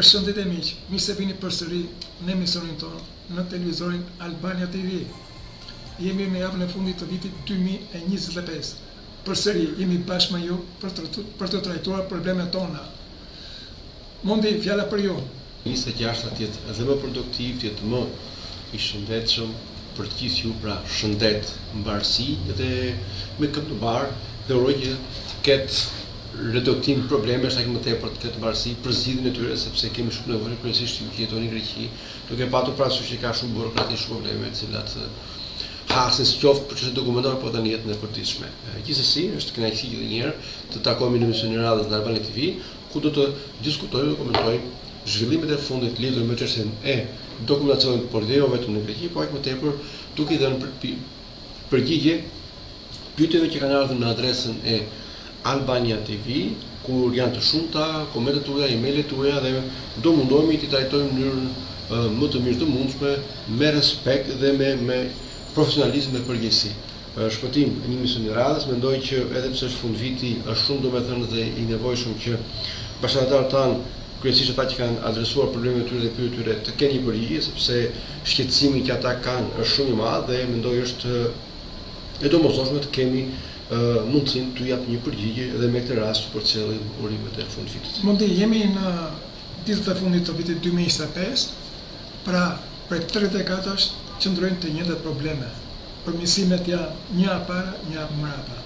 Përshëndetje miq, mirë se vini përsëri në emisionin tonë në televizorin Albania TV. Jemi në javën e fundit të vitit 2025. Përsëri jemi bashkë me ju për të trajtuar problemet tona. Mundi, fjala për ju. 26 të jetë edhe më produktiv, të jetë më i shëndetshëm për të gjithë ju, pra shëndet, mbarësi dhe me këmbë të barë dhe uroj që të ketë reduktim probleme është më tepër të ketë mbarësi për zgjidhjen e tyre, sepse kemi shumë nevojë kryesisht që jetoni në Greqi, duke patur parasysh që ka shumë burokrati, shumë probleme të cilat hasin qoftë për çështje dokumentare apo tani jetën e përditshme. Gjithsesi, është kënaqësi edhe një herë të takohemi në emisionin e radhës në Albania TV, ku do të diskutojmë dhe komentojmë zhvillimet e fundit lidhur me çështjen e dokumentacionit, por jo vetëm në Greqi, por aq më tepër duke dhënë përgjigje pyetjeve që kanë ardhur në adresën e Albania TV, kur janë të shumta komentet tuaja, email-et tuaja dhe do mundohemi t'i trajtojmë në mënyrë më të mirë të mundshme, me respekt dhe me profesionalizëm dhe përgjegjësi. Shpëtim në një emision të radhës, mendoj që edhe pse është fund viti, është shumë domethënë dhe i nevojshëm që bashkëtarët tanë, kryesisht ata që kanë adresuar problemet e tyre dhe pyetjet e tyre, të kenë një përgjigje, sepse shqetësimi që ata kanë është shumë i madh dhe mendoj është e domosdoshme të kemi mundësin të japë një përgjigje dhe me këtë rast të përcjellim urimet e fund vitit. Mundi, jemi në ditët e fundit të vitit 2025, pra për 34 qëndrojnë të njëjtat probleme. Përmirësimet janë një para, një mbrapa.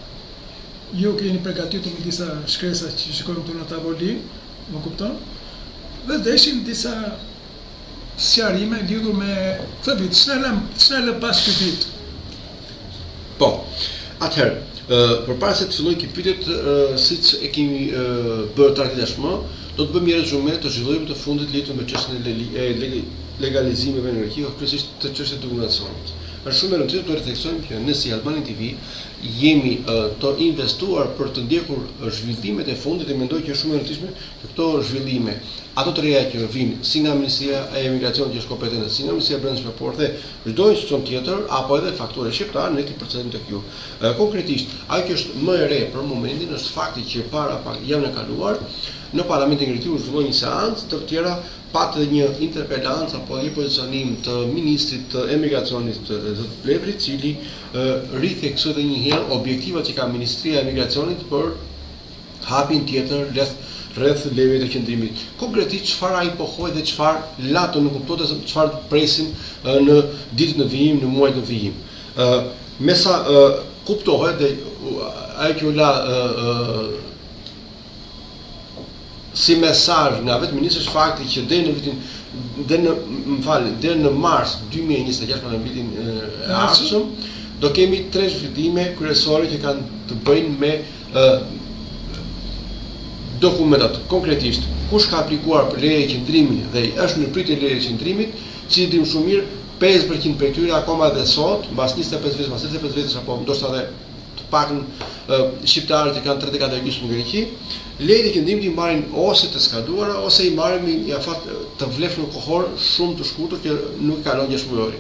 Ju keni përgatitur me disa shkresa që shikojmë këtu në tavolinë, më kupton? Dhe deshim disa sqarime lidhur me këtë vit. Ç'na lë pas këtij vit? Po, atëherë, përpara se të fillojmë këtë pyetje, siç e kemi bërë tashmë, do të bëjmë një rezume të zhvillimit të fundit lidhur me çështjen e legalizimeve në Greqi, kryesisht të çështjes së dokumentacionit. Është shumë e rëndësishme të refleksojmë që ne si Albania TV jemi të investuar për të ndjekur zhvillimet e fundit dhe mendoj që është shumë e rëndësishme që këto zhvillime, ato të reja që vinë si nga Ministria e Emigracionit që është kompetente, si nga Ministria e Brendshme, por dhe çdo institucion tjetër apo edhe faktorë shqiptar ne ti përcjellim tek ju. Konkretisht, ajo që është më e re për momentin është fakti që para javën e kaluar në Parlamentin Greqik u zhvilloi një seancë, të tjera patë një interpelancë apo një pozicionim të ministrit të emigracionit të Plevrit, i cili ritheksoi edhe një herë objektivat që ka Ministria e Emigracionit për hapin tjetër rreth leveve të qëndrimit. Konkretisht çfarë ai pohoi dhe çfarë lato nuk kuptohet se çfarë presim në ditët në vijim, në muajt në vijim. Me sa kuptohet dhe ai që u la si mesazh nga vetë ministri është fakti që deri në mars 2026, në vitin e ardhshëm, do kemi 3 zhvillime kryesore që kanë të bëjnë me dokumentat. Konkretisht, kush ka aplikuar për leje qëndrimi dhe është në pritje leje qëndrimit, si dim shumë mirë, 50% prej tyre akoma dhe sot, mbas 25 vjetësh, mbas 35 vjetësh apo ndoshta edhe të pakën shqiptarët që kanë 34 gjysmë në Greqi, lejet e qëndrimit i marrin ose të skaduara ose i marrin me një afat të vlefshëm kohor shumë të shkurtër që nuk kalon 6 muaj.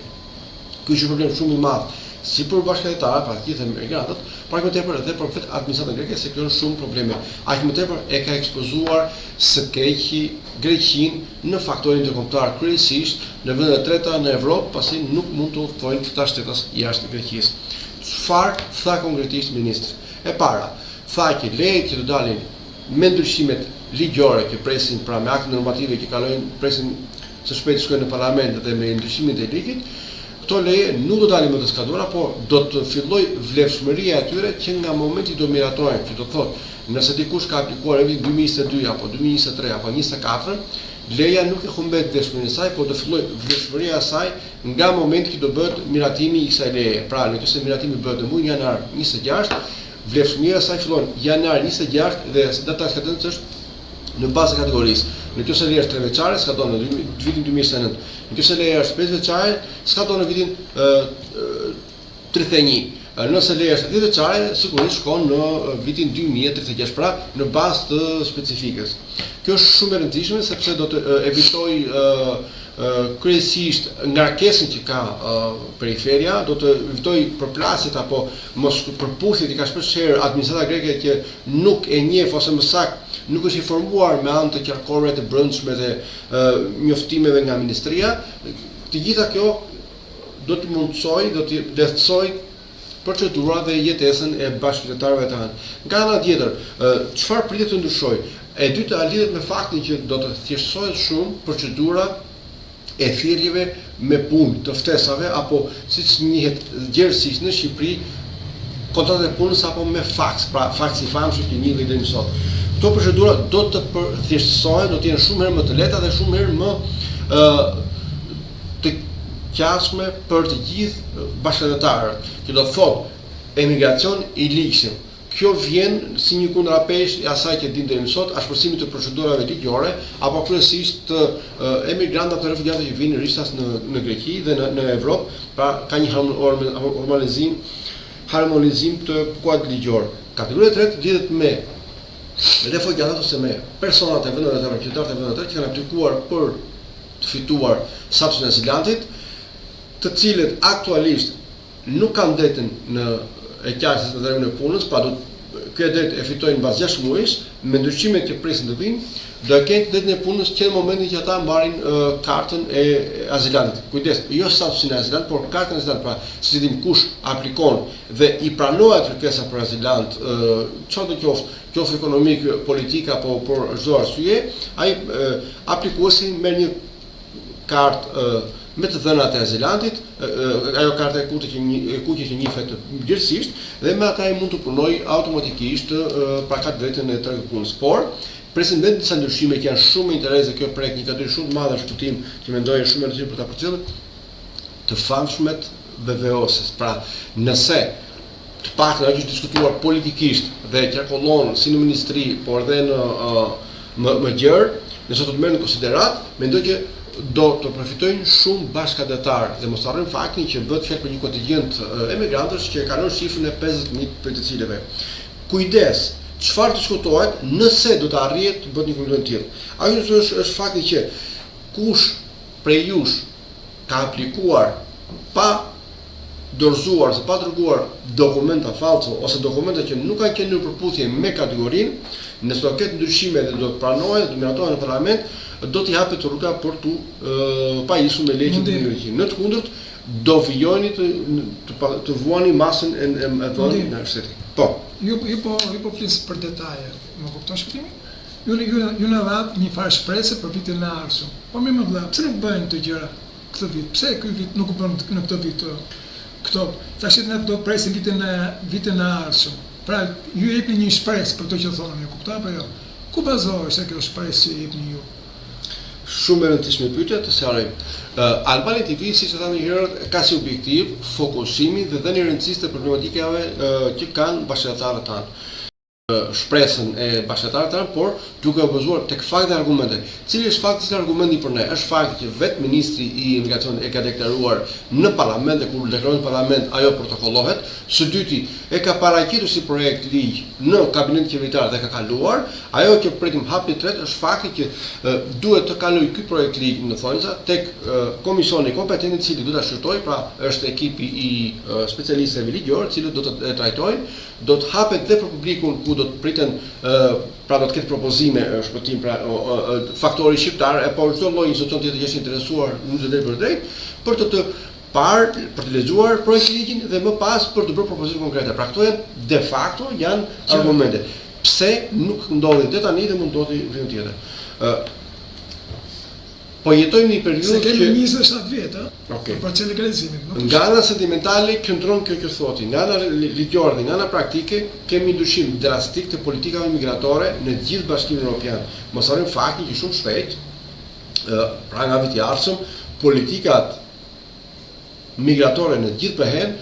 Ky është një problem shumë i madh si për bashkëtarët, pra të gjithë emigrantët, por aq më tepër edhe për vetë administratën greke se kanë shumë probleme. Aq më tepër e ka ekspozuar së keqi Greqinë në faktorin ndërkombëtar, kryesisht në vendet e treta në Evropë, pasi nuk mund të udhtojnë këta shtetas jashtë Greqisë. Çfarë tha konkretisht ministri? E para, tha që lejet që do dalin me ndryshimet ligjore që presin, pra me akte normative që kalojnë, presin së shpejti shkojnë në parlament dhe me ndryshimin e ligjit, këto leje nuk do dalin më të skaduara, por do të filloj vlefshmëria e tyre që nga momenti do miratojnë, që do thotë, nëse dikush ka aplikuar në vitin 2022 apo 2023 apo 2024, leja nuk e humbet vlefshmërinë e saj, por do filloj vlefshmëria e saj nga momenti që do bëhet miratimi i kësaj leje. Pra, nëse miratimi bëhet në muajin janar 26, vlefshmëria e saj fillon janar 26 dhe data e shkatërimit është në bazë kategorisë. Nëse leja është 3 vjeçare, skaton në vitin 2029. Nëse leja është 5 vjeçare, skaton në vitin 31. Nëse leja është 10 vjeçare, sigurisht shkon në vitin 2036, pra në bazë të specifikës. Kjo është shumë e rëndësishme sepse do të evitoj kryesisht ngarkesën që ka periferia, do të evitoj përplasjet apo mos përputhjet që ka shpeshherë administrata greke që nuk e njeh ose më saktë nuk është informuar me anë të qarkore të brendshme dhe njoftimeve nga ministria, të gjitha kjo do të mundsoj, do të lehtësoj procedura dhe jetesën e bashkëqytetarëve të hanë. Nga ana tjetër, çfarë pritet të ndryshojë? E dyta lidhet me faktin që do të thjeshtësohet shumë procedura e thirrjeve me punë të ftesave apo siç njihet gjerësisht në Shqipëri kontratë e punës apo me faks, pra faksi i famshëm që njihet deri më sot. Këto procedura do të thjeshtësohen, do të jenë shumë herë më të lehta dhe shumë herë më të qasme për të gjithë bashkëqytetarët, që do thotë emigracion i ligjshëm. Kjo vjen si një kundërapeshë e asaj që dinë deri më sot, ashpërsimit të procedurave ligjore apo kryesisht të emigrantëve të refugjatëve që vinë rishtas në Greqi dhe në Evropë, pra ka një harmonizim të kuadrit ligjor. Kategoria e tretë lidhet me refugjatët ose me personat e vendeve të tjerë, qytetarët e vendeve të tjerë që kanë aplikuar për të fituar statusin e azilantit, të cilët aktualisht nuk kanë drejtën në e qartësisht në drejtën e punës, pra këtë drejtë e fitojnë mbas 6 muajsh, me ndryshimet që presin të vinë, do e kenë drejtën e punës që në momentin që ata marrin kartën e azilantit. Kujdes, jo statusin e azilant, por kartën e azilant, pra si dim kush aplikon dhe i pranohet kërkesa për azilant, çfarë do qoftë ekonomik, politik apo për çdo arsye, ai aplikuesi merr një kartë me të dhënat e azilantit, ajo karta e kuqe që njihet gjithësisht, dhe me ata ai mund të punojë automatikisht pra ka drejtën e tregut punës. Por presin vetë disa ndryshime që janë shumë interes dhe kjo prek një kategori shumë të madhe shpëtim që mendoj është shumë e rëndësishme për ta përcjellur të famshmet BVO-ses. Pra, nëse të paktën ajo që është diskutuar politikisht dhe qarkullon si në ministri, por edhe në më gjerë, nëse do të merren në konsiderat, mendoj që do të përfitojnë shumë bashkëqytetarë dhe mos harrojmë faktin që bëhet fjalë për një kontingjent emigrantësh që kanë shifrën e 50.000 për të cilëve. Kujdes, çfarë diskutohet nëse do të arrihet të bëhet një kontingjent të tillë. Ajo është fakti që kush prej jush ka aplikuar pa dorëzuar ose pa dërguar dokumenta falso ose dokumenta që nuk kanë qenë në përputhje me kategorinë, nëse do ketë ndryshime dhe do të pranohen, do miratohen në parlament, do t'i hapet rruga për tu pajisur me legjin e Greqisë. Në të kundërt, do vijoni të vuani masën e vendit në shteti. Po. Ju po flis për detaje. Më kupton shpjegimin? Ju na vat një farë shpresë për vitin e ardhshëm. Po më vëlla, pse nuk bëjnë këto gjëra këtë vit? Pse ky vit nuk u bën në këtë vit? Këto tash ne do presim vitin e ardhshëm. Pra, ju jepni një shpresë për to që thonë, e kuptoj apo jo? Ku bazohesh se kjo shpresë që jepni ju? Shumë e rëndësishme pyetje të sqarojmë. Albania TV, siç e thamë herët, ka si objektiv fokusimin dhe dhënien rëndësisë të problematikave që kanë bashkëqytetarët tanë. Shpresën e bashkëqytetarëve tanë, por duke u bazuar tek fakte dhe argumente. Cili është fakti, cili argumenti për ne? Është fakti që vetë ministri i imigracionit e ka deklaruar në parlament dhe kur deklarohet në parlament ajo protokollohet. Së dyti, e ka paraqitur si projekt ligj në kabinetin qeveritar dhe ka kaluar. Ajo që pretim hapi i tretë është fakti që duhet të kalojë ky projekt ligj në thonjza tek komisioni kompetent i cili do ta shqyrtojë, pra është ekipi i specialistëve ligjor, i cilët do të trajtojnë, do të hapet dhe për publikun ku do të priten pra do të ketë propozime shpëtim pra faktori shqiptar apo çdo lloj institucion tjetër që është interesuar në çdo drejt për drejt për të parë, për të lexuar projektin ligjin dhe më pas për të bërë propozime konkrete. Pra këto janë de facto janë argumente. Pse nuk ndodhi deri tani dhe mund ndodhi vend tjetër. Po jetojmë një periudhë se kemi 27 vjet, okay. Për procesin e legalizimit. Nga ana sentimentale qëndron kjo që thoti, nga ana ligjore dhe nga ana praktike kemi ndryshim drastik të politikave migratore në gjithë Bashkimin Evropian. Mos harrojmë faktin që shumë shpejt, pra nga viti i ardhshëm, politikat migratore në gjithë PEHEN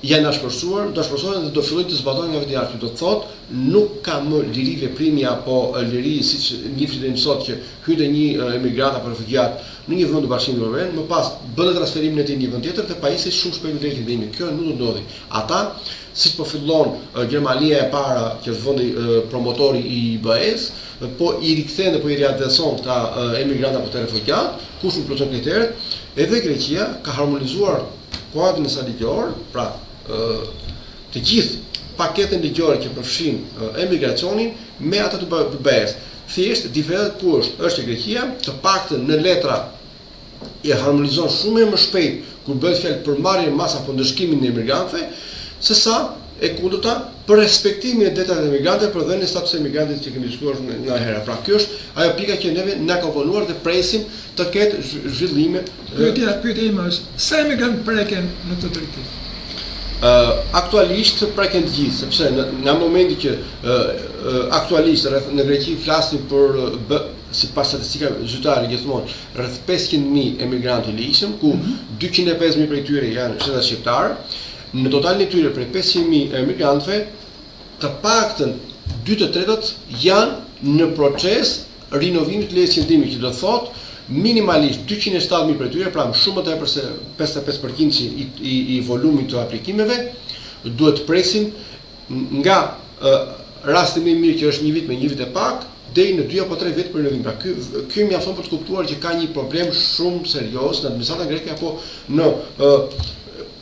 janë shpërsuar, do shpërsohen dhe do fillojnë të zbatohen nga viti i ardhshëm. Do të thotë, nuk ka më liri veprimi apo liri siç njihni deri më sot që hynte një emigrant apo refugjat në një vend të Bashkimit Evropian, më pas bën transferimin e tij në një vend tjetër dhe pajisej shumë shpejt drejt vendimit. Kjo nuk do ndodhi. Ata siç po fillon Gjermania e para, që është vendi promotori i BE-s, po i rikthen dhe po i riadreson këta emigrantë apo të refugjat, kush nuk plotson kriteret, edhe Greqia ka harmonizuar kuadrin e saj ligjor, pra të gjithë paketën ligjore që përfshin emigracionin me ata të BE-s. thjesht diferencat ku është që Greqia të paktën në letra e harmonizon shumë më shpejt kur bëhet fjalë për marrjen mas apo ndëshkimin e emigrantëve, sesa e kundërta për respektimin e detajeve të emigrantëve për dhënien e statusit emigrantit që kemi diskutuar nga hera. Pra kjo është ajo pika që neve na ka vonuar dhe presim të ketë zhvillime. Pyetja ime është, sa emigrantë preken në këtë drejtim? Aktualisht preken të gjithë, sepse nga momenti që aktualisht në Greqi flasim për sipas statistikave zyrtare gjithmonë rreth 500.000 emigrantë ligjshëm, ku 205.000 prej tyre janë shtetas shqiptar. Në totalin e tyre prej 500.000 emigrantëve, të paktën 2/3 janë në proces rinovimit të lejes qëndrimit, që do thotë minimalisht 207.000 prej tyre, pra më shumë më tepër se 55% i volumit të aplikimeve, duhet të presim nga rasti më i mirë që është një vit me një vit e pak, deri në 2 apo 3 vjet për rinovim. Pra ky mjafton për të kuptuar që ka një problem shumë serioz në administratën greke apo në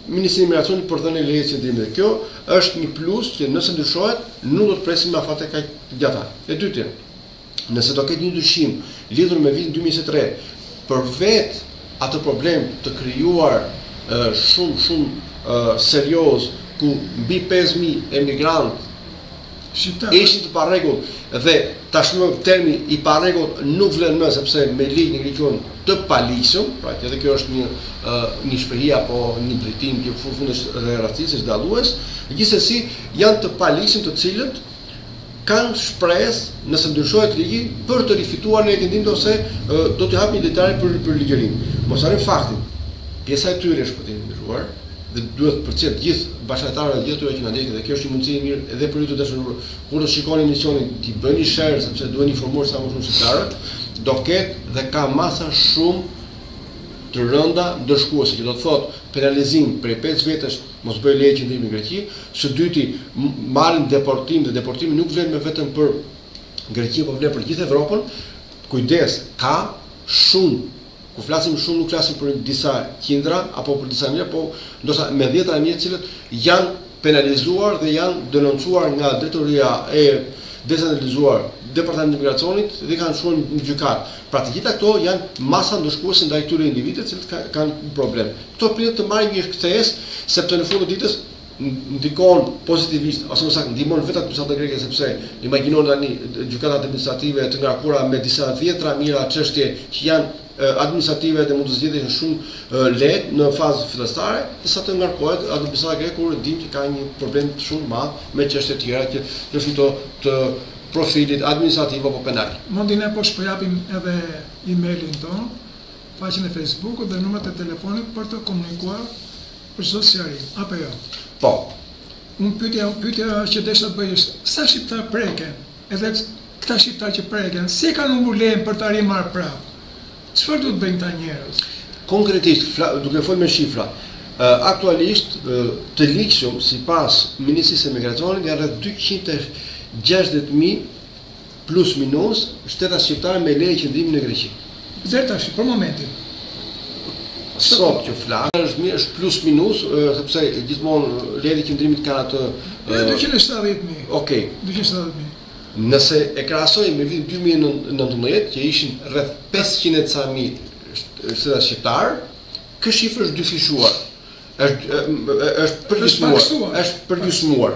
Ministrinë e Migracionit për dhënien e lejes qëndrimit. Kjo është një plus që nëse ndryshohet, nuk do të presim me afate kaq të gjata. E dytë, nëse do ketë një ndryshim lidhur me vitin 2023 për vetë atë problem të krijuar shumë serioz ku mbi 5.000 emigrantë ishin të parregull dhe tashmë termi i parregull nuk vlen më sepse me ligj në Greqion të paligjshëm, pra edhe kjo është një shprehi apo një drejtim që fundesh dhe racistë dallues, gjithsesi janë të paligjshëm të cilët kanë shpresë nëse ndryshohet ligji për të rifituar në qëndrim ose do të hapin detale për ligjërinë. Mos harrim faktin, pjesa e tyre është për të ndryshuar dhe duhet përcjell gjithë bashkëtarët e gjithë tyre që na ndjekin, dhe kjo është një mundësi e mirë edhe për ju të dashur. Kur të shikoni emisionin, ti bëni share sepse duhen informuar sa më shumë shqiptarët, do ketë dhe ka masa shumë të rënda ndërshkuese, që do të thotë penalizim prej 5 vjetësh mos bëj leje qëndrimi në Greqi, së dyti marrin deportim, dhe deportimi nuk vlen vetëm për Greqi, por vlen për gjithë Evropën. Kujdes, ka shumë. Ku flasim shumë, nuk flasim për disa qindra apo për disa mijë, po ndoshta me 10 mijë të cilët janë penalizuar dhe janë denoncuar nga drejtoria e decentralizuar Departamenti i Migracionit dhe kanë shkuar në gjykat. Pra të gjitha këto janë masa ndëshkuese ndaj këtyre individëve të cilët kanë problem. Këto pritet të marrin një kthesë, sepse në fund të ditës ndikon pozitivisht ose më saktë ndihmon vetë administratën greke, sepse imagjinoni tani gjykatat administrative të ngarkuara me disa dhjetra mijëra çështje që janë administrative dhe mund të zgjidhen shumë lehtë në fazë fillestare, sa të ngarkohet administrata greke kur dim që ka një problem shumë madh me çështje të tjera që fito të profilit administrativ apo penal. Mundi ne po shpërjapim edhe emailin ton, faqen e Facebook dhe numrat e telefonit për të komunikuar për çdo sqarim, apo jo? Po. Unë pyetja që desha të bëj është, sa shqiptar preken? Edhe këta shqiptar që preken, si kanë humbur lejen për të marrë prapë? Çfarë duhet bëjnë këta njerëz? Konkretisht, duke folur me shifra, aktualisht të ligjshëm sipas Ministrisë së Migracionit janë rreth 260.000 plus minus shtetas shqiptarë me leje qëndrimi në Greqi. Deri tash, për momentin. Sot që flas është plus minus, sepse gjithmonë lejet e qëndrimit kanë atë 270.000. Okej. 270.000. Nëse e krahasojmë me vitin 2019, që ishin rreth 500.000 shtetas shqiptar, ky shifër është dyfishuar. Është përgjysmuar.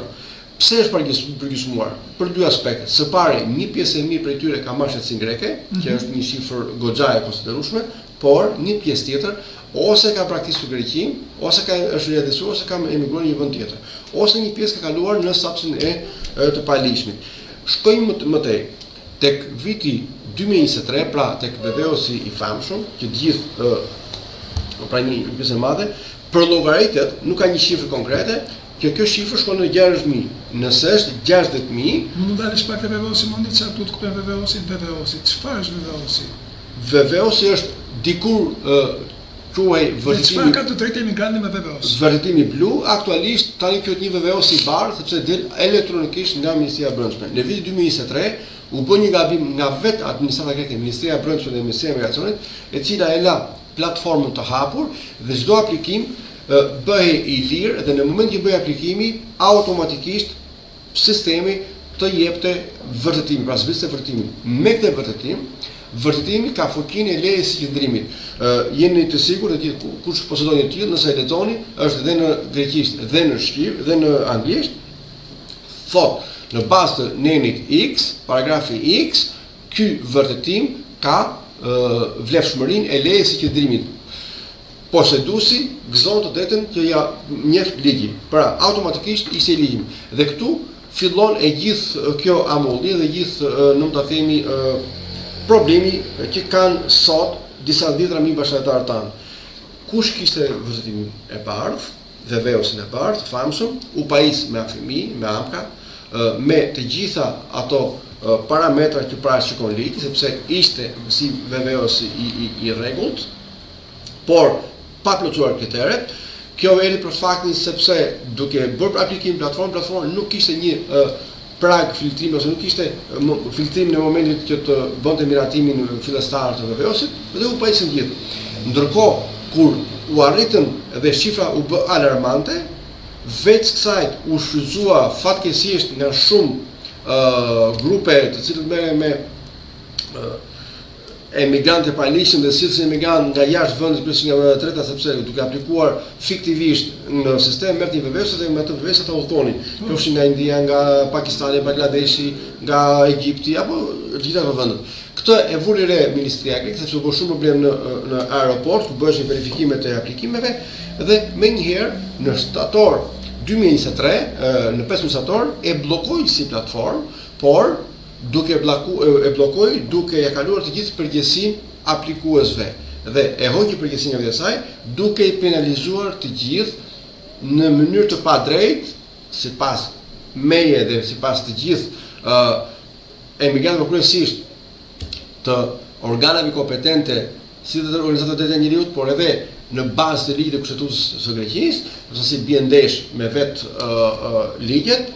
Pse është përgjysmuar? Për dy aspekte. Së pari, një pjesë e mirë prej tyre ka marrë shtetësinë greke, që është një shifër goxha e konsiderueshme, por një pjesë tjetër ose ka praktikisur Greqin, ose është riadhesuar, ose ka emigruar në një vend tjetër, ose një pjesë ka kaluar në statusin e të paligjshmit. Shkojmë më tej. Tek viti 2023, pra tek VVO-si i famshëm, që gjithë pra një pjesë e madhe, për llogaritet nuk ka një shifër konkrete, që kjo shifër shkon në 60.000. Nëse është 60.000, mund dalësh pak te VVO-si, mundi çfarë duhet kuptojmë VVO-si? Çfarë është VVO-si? VVO-si është dikur quaj vërtetimi. Çfarë ka të drejtë emigranti me VVO-s? Vërtetimi blu, aktualisht tani kjo është një VVO-s i bardhë, sepse del elektronikisht nga Ministria e Brendshme. Në vitin 2023 u bë një gabim nga vetë administrata greke, Ministria e Brendshme dhe Ministria e Migracionit, e cila e la platformën të hapur dhe çdo aplikim bëhej i lirë, dhe në moment që bëhej aplikimi, automatikisht sistemi të jepte vërtetimin, pra zbrisë vërtetimin. Me këtë vërtetim, vërtetimi ka fuqinë e lejes së qëndrimit. Jeni të sigurt të gjithë kush posedon një tillë, nëse e lexoni, është dhe në greqisht, dhe në shqiп, dhe në anglisht, thot në bazë të nenit X, paragrafi X, ky vërtetim ka vlefshmërinë e lejes së qëndrimit. Poseduesi gëzon të drejtën që ja njeh ligji. Pra automatikisht ishte i ligjim. Dhe këtu fillon e gjithë kjo amolli dhe gjithë nuk ta themi problemi që kanë sot disa dhjetra mijë bashkëtarë tanë. Kush kishte vërtetimin e bardhë, VVO-sin e bardhë, famshëm, u pajis me AFMI, me AMKA, me të gjitha ato parametra që parashikon ligji, sepse ishte si VVO-si i rregullt, por pa plotësuar kriteret. Kjo erdhi për faktin sepse duke bërë aplikim platformë nuk kishte një prag filtrimi ose nuk kishte filtrim në momentin që të bënte miratimin fillestar të VVO-sit dhe u pajisën gjithë. Ndërkohë kur u arritën dhe shifra u bë alarmante, veç kësaj u shfrytëzua fatkeqësisht nga shumë grupe të cilët merren me emigrantë paligjshëm dhe cilësi emigrant nga jashtë vendit kryesisht nga vëndet e treta, sepse duke aplikuar fiktivisht në sistem merrti VVO-s dhe me ato VVO-s ata udhtonin. Qofshin nga India, nga Pakistani, Bangladeshi, nga Egjipti apo të gjitha ato vendet. Këtë e vuri re Ministria e Agrikulturës sepse u bë shumë problem në aeroport, ku bëheshin verifikimet e aplikimeve dhe menjëherë në shtator 2023, në 15 shtator e bllokoi si platformë, por duke e bllokoi, duke ja kaluar të gjithë përgjegjësinë aplikuesve dhe e hoqi përgjegjësinë e saj, duke i penalizuar të gjithë në mënyrë të padrejtë, sipas meje dhe sipas të gjithë emigrantëve kryesisht të organeve kompetente, si të organizatave të drejtë njeriut, por edhe në bazë të ligjit të kushtetutës së Greqisë, ose si bie ndesh me vetë ligjet.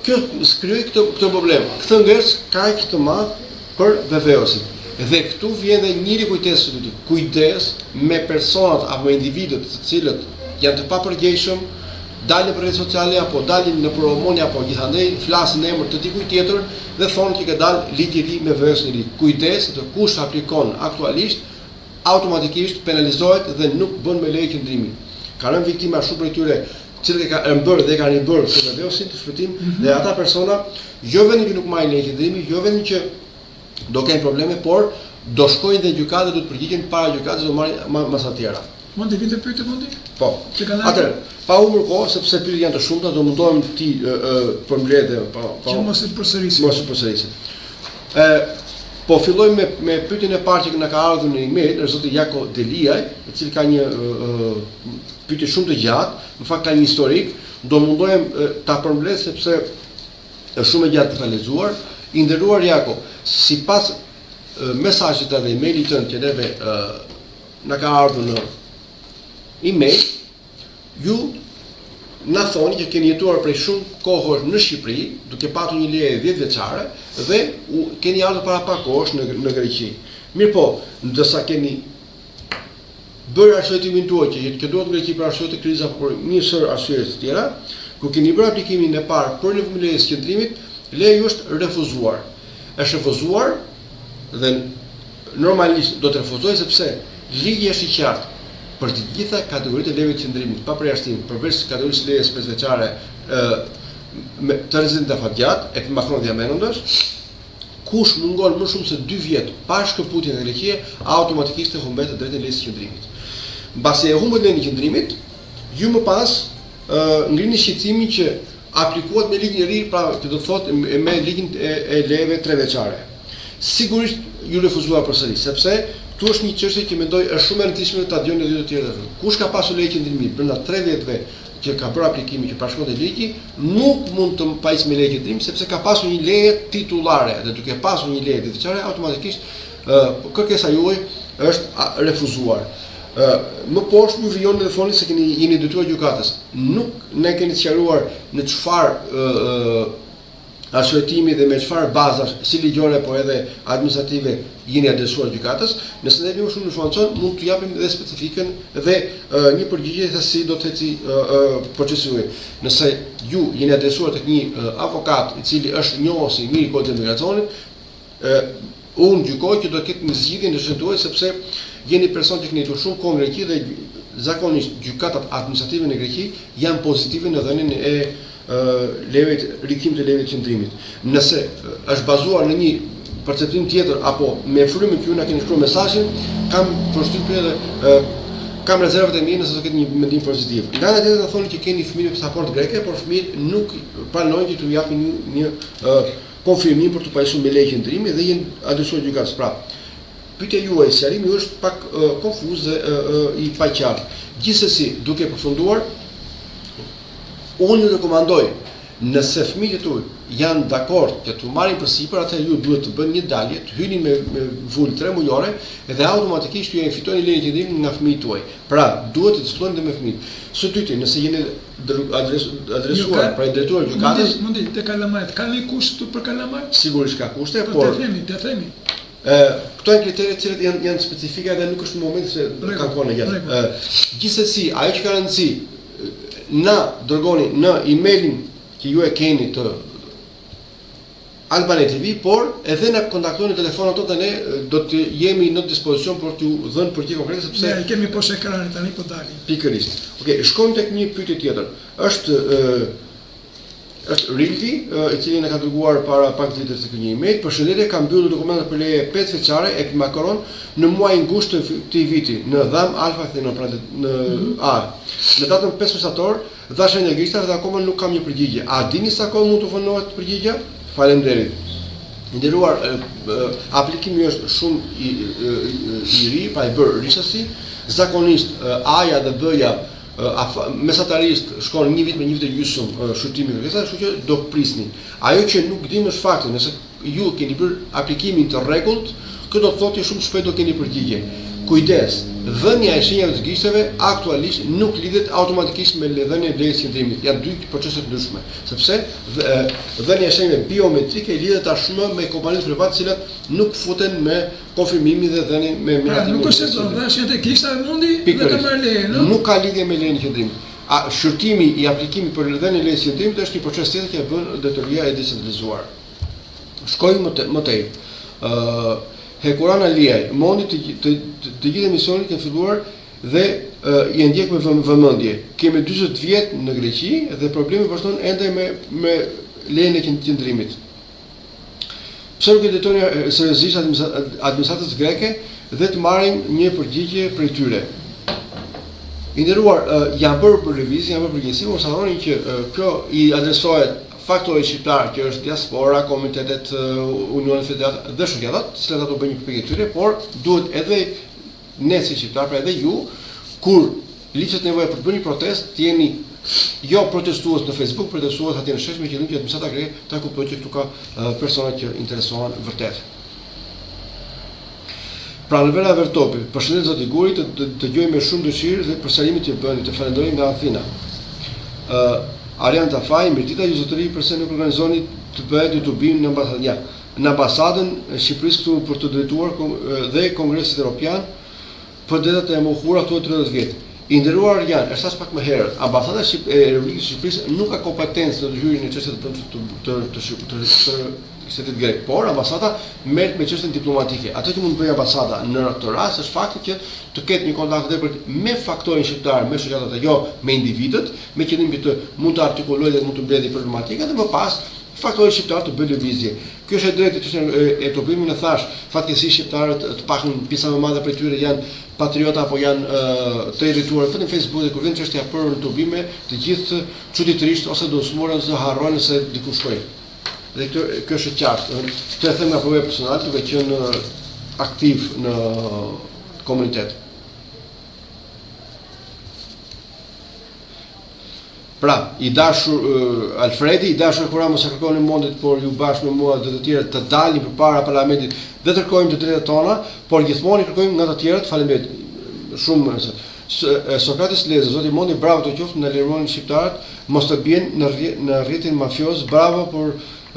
Kjo skryj këtë problem. Këtë ngërç kaq të madh për VVO-sin. Dhe këtu vjen edhe një kujdes me personat apo individët të cilët janë të papërgjegjshëm, dalin për rrjetet sociale apo dalin në promonia apo gjithandej flasin në emër të dikujt tjetër dhe thonë që ka dalë ligj i ri me VVO-sin e ri. Kujdes të kush aplikon aktualisht automatikisht penalizohet dhe nuk bën me leje qëndrimi. Ka rënë viktima shumë prej tyre cilët e kanë bërë dhe kanë bërë këtë VVO-sin të shpëtim dhe ata persona jo vetëm që nuk marrin leje qëndrimi, jo vetëm që do kenë probleme, por do shkojnë dhe gjykatë do të përgjigjen para gjykatës do marrin masa të tjera. Mund të vinte pyetje mundi? Po. Atëherë, pa humbur kohë sepse pyetjet janë të shumta, do mundohem ti përmbledhje që mos i përsërisim. Mos i përsërisim. Po fillojmë me pyetjen e parë që na ka ardhur në email, është zoti Jako Deliaj, i cili ka një pyetje shumë të gjatë, në fakt ka një historik, do mundohem ta përmbledh sepse është shumë e gjatë për ta lexuar. I nderuar Jako, sipas mesazhit dhe emailit tënd që neve na ka ardhur në email, ju na thoni që keni jetuar prej shumë kohësh në Shqipëri, duke patur një leje 10 vjeçare dhe keni ardhur para pak kohësh në Greqi. Mirpo, ndërsa keni bërë arsyetimin tuaj që jetë këtuar në Greqi për arsye të krizës apo për një sër arsye të tjera, ku keni bërë aplikimin e parë për në lejes qëndrimit, leja ju është refuzuar. Është refuzuar dhe normalisht do të refuzojë sepse ligji është i qartë për të gjitha kategoritë e lejeve të qëndrimit, pa përjashtim, përveç kategorisë së lejes 5 vjeçare të rezidentit afatgjat, e të makron diamenondësh, kush mungon më shumë se 2 vjet pa shkëputje në Greqi, automatikisht e humbet të drejtën e lejes së qëndrimit. Mbasi e humbet lejen e qëndrimit, ju më pas ngrini shqetësimin që aplikohet me ligjin e ri, pra që do të thotë me ligjin e lejeve 3 vjeçare. Sigurisht ju refuzuar përsëri, sepse tu është një çështje që mendoj është shumë e rëndësishme ta dëgjojnë edhe të tjerë. Kush ka pasur leje qëndrimi brenda 3 vjetëve që ka bërë aplikimin që bashkon te ligji, nuk mund të pajisë me leje qëndrimi sepse ka pasur një leje titullare dhe duke pasur një leje titullare automatikisht kërkesa juaj është refuzuar. Më poshtë ju vijoni dhe thoni se jeni detyruar gjykatës. Nuk ne keni sqaruar në çfarë arsyetimi dhe me çfarë bazash si ligjore po edhe administrative jeni adresuar gjykatës. Nëse ne vëmë shumë informacion, mund t'ju japim edhe specifikën dhe një përgjigje se si do të eci procesi. Nëse ju jeni adresuar tek një avokat i cili është njohës i mirë i kodit migracionit, unë gjykoj që do të ketë një zgjidhje ndërtuese sepse jeni person që keni shumë kohë në Greqi dhe zakonisht gjykatat administrative në Greqi janë pozitive në dhënien e rikthimit të leveve të qëndrimit. Nëse është bazuar në një perceptim tjetër apo me frymën që ju na keni shkruar mesazhin, kam përshtypjen dhe kam rezervat e mia nëse do ketë një mendim pozitiv. Nga ana tjetër na thonë që keni fëmijë me pasaport greke, por fëmijët nuk pranojnë që t'u japin një konfirmim për të pajisur me leje qëndrimi dhe janë adresuar gjykatës. Pra, pyetja juaj, sqarimi është pak konfuz dhe i paqartë. Gjithsesi, duke përfunduar, unë ju rekomandoj, nëse fëmijët tuaj janë dakord që t'u marrin përsipër, atëherë ju duhet të bëni një dalje, të hyni me vul 3 mujore dhe automatikisht ju fitoni lejen e qëndrimit nga fëmijët tuaj. Pra, duhet të diskutoni me fëmijët. Së dyti, nëse jeni adresuar pra drejtuar gjykatës, mundi te kalamajt, ka një kusht për kalamajt? Sigurisht ka kushte, por të themi. Këto janë kriteret që janë specifika dhe nuk është në moment se kanë kohë gjatë. Gjithsesi, ajo që ka rëndësi, na dërgoni në emailin që ju e keni të Albania TV, por edhe na kontaktoni në telefonat tonë dhe ne do të jemi në dispozicion për t'ju dhënë përgjigje konkrete sepse ne kemi poshtë ekranin tani po dalim. Pikërisht. Okej, shkojmë tek një pyetje tjetër. Është Rilti, i cili na ka dërguar para pak ditësh tek një email. Përshëndetje, kam mbyllur dokumentat për leje 5 vjeçare e Macron në muajin gusht të këtij viti në dham Alfa Thenon pra në A. Në datën 5 shtator, dhashë një regjistrar dhe akoma nuk kam një përgjigje. A dini sa kohë mund të vonohet përgjigja? Faleminderit. Nderuar, aplikimi është shumë i ri, pa e bërë rishasi. Zakonisht A-ja dhe B-ja mesatarisht shkon një vit me një vit e gjysmë shqyrtimi i kërkesave, kështu që do prisni. Ajo që nuk dim është fakti, nëse ju keni bërë aplikimin të rregullt, kjo do të thotë që shumë shpejt do keni përgjigje. Kujdes, dhënia e shenjave të gishteve aktualisht nuk lidhet automatikisht me dhënien e lejës qëndrimit. Janë dy procese të ndryshme, sepse dhënia e shenjave biometrike lidhet tashmë me kompanitë private të cilat nuk futen me konfirmimin dhe dhënien me miratimin. Nuk është se dhënia e gishtave mundi dhe të marrë leje, no? Nuk ka lidhje me lejen e qëndrimit. Shqyrtimi i aplikimit për dhënien e lejës qëndrimit është një proces tjetër që e bën drejtoria e decentralizuar. Shkojmë më tej. Hekuran Aliaj, mondi të gjithë emisionit kanë filluar dhe janë ndjek me vëmendje. Kemi 40 vjet në Greqi dhe problemi vazhdon ende me lejen e qëndrimit. Pse nuk e detoni seriozisht administratës greke dhe të marrin një përgjigje prej tyre. I nderuar, janë bërë revizje, janë bërë përgjegjësi, por sa thoni që kjo i adresohet faktorit shqiptar që është diaspora, komitetet, unionet federate dhe shoqatat, të cilat ato bëjnë një përpjekje tyre, por duhet edhe ne si shqiptar, pra edhe ju, kur liçet nevoja për të bërë një protest, të jeni jo protestues në Facebook, protestues atje në shesh me qëllim që administrata greke ta kuptojë që këtu ka persona që interesohen vërtet. Pra në vera Vertopi, përshëndet zoti Guri, të dëgjoj me shumë dëshirë dhe përsërimin që bëni, të falenderoj nga Athina. Arian Tafaj, mirëdita ju zotëri, përse nuk organizoni të bëhet YouTube në ambasadën. Ja, në ambasadën e Shqipërisë këtu për të drejtuar dhe Kongresit Evropian për detat e mohura këtu 30 vjet. I nderuar janë, është as pak më herët, ambasada e Republikës së Shqipërisë nuk ka kompetencë në të hyrë në çështjet të shtetit grek, por ambasada merret me çështjen diplomatike. Ato që mund të bëjë ambasada në këtë rast është fakti që të ketë një kontakt drejt me faktorin shqiptar, me shoqatat e jo me individët, me qëllim që të mund të artikulojë dhe mund të mbledhë problematika dhe më pas faktori shqiptar të bëjë lëvizje. Kjo është e drejtë çështja e topimit, e thash, fatkeqësisht shqiptarët të paktën pjesa më e madhe prej tyre janë patriota apo janë të irrituar vetëm në Facebook dhe kur vjen çështja për topime, të gjithë çuditërisht ose do smuren ose harrojnë se diku shkojnë. Dhe kjo është qartë. Të e them nga përvojë personale, duke qenë aktiv në komunitet. Pra, i dashur Alfredi, i dashur Kurama, mos e kërkoni mondit, por ju bashkë me mua dhe të tjerët të dalin përpara parlamentit dhe të kërkojmë të drejtat tona, por gjithmonë i kërkojmë nga të tjerët, faleminderit. Shumë Sokratis Leza, zoti Mondi, bravo të qoftë, në lironin shqiptarët, mos të bien në rrjetin mafioz, bravo për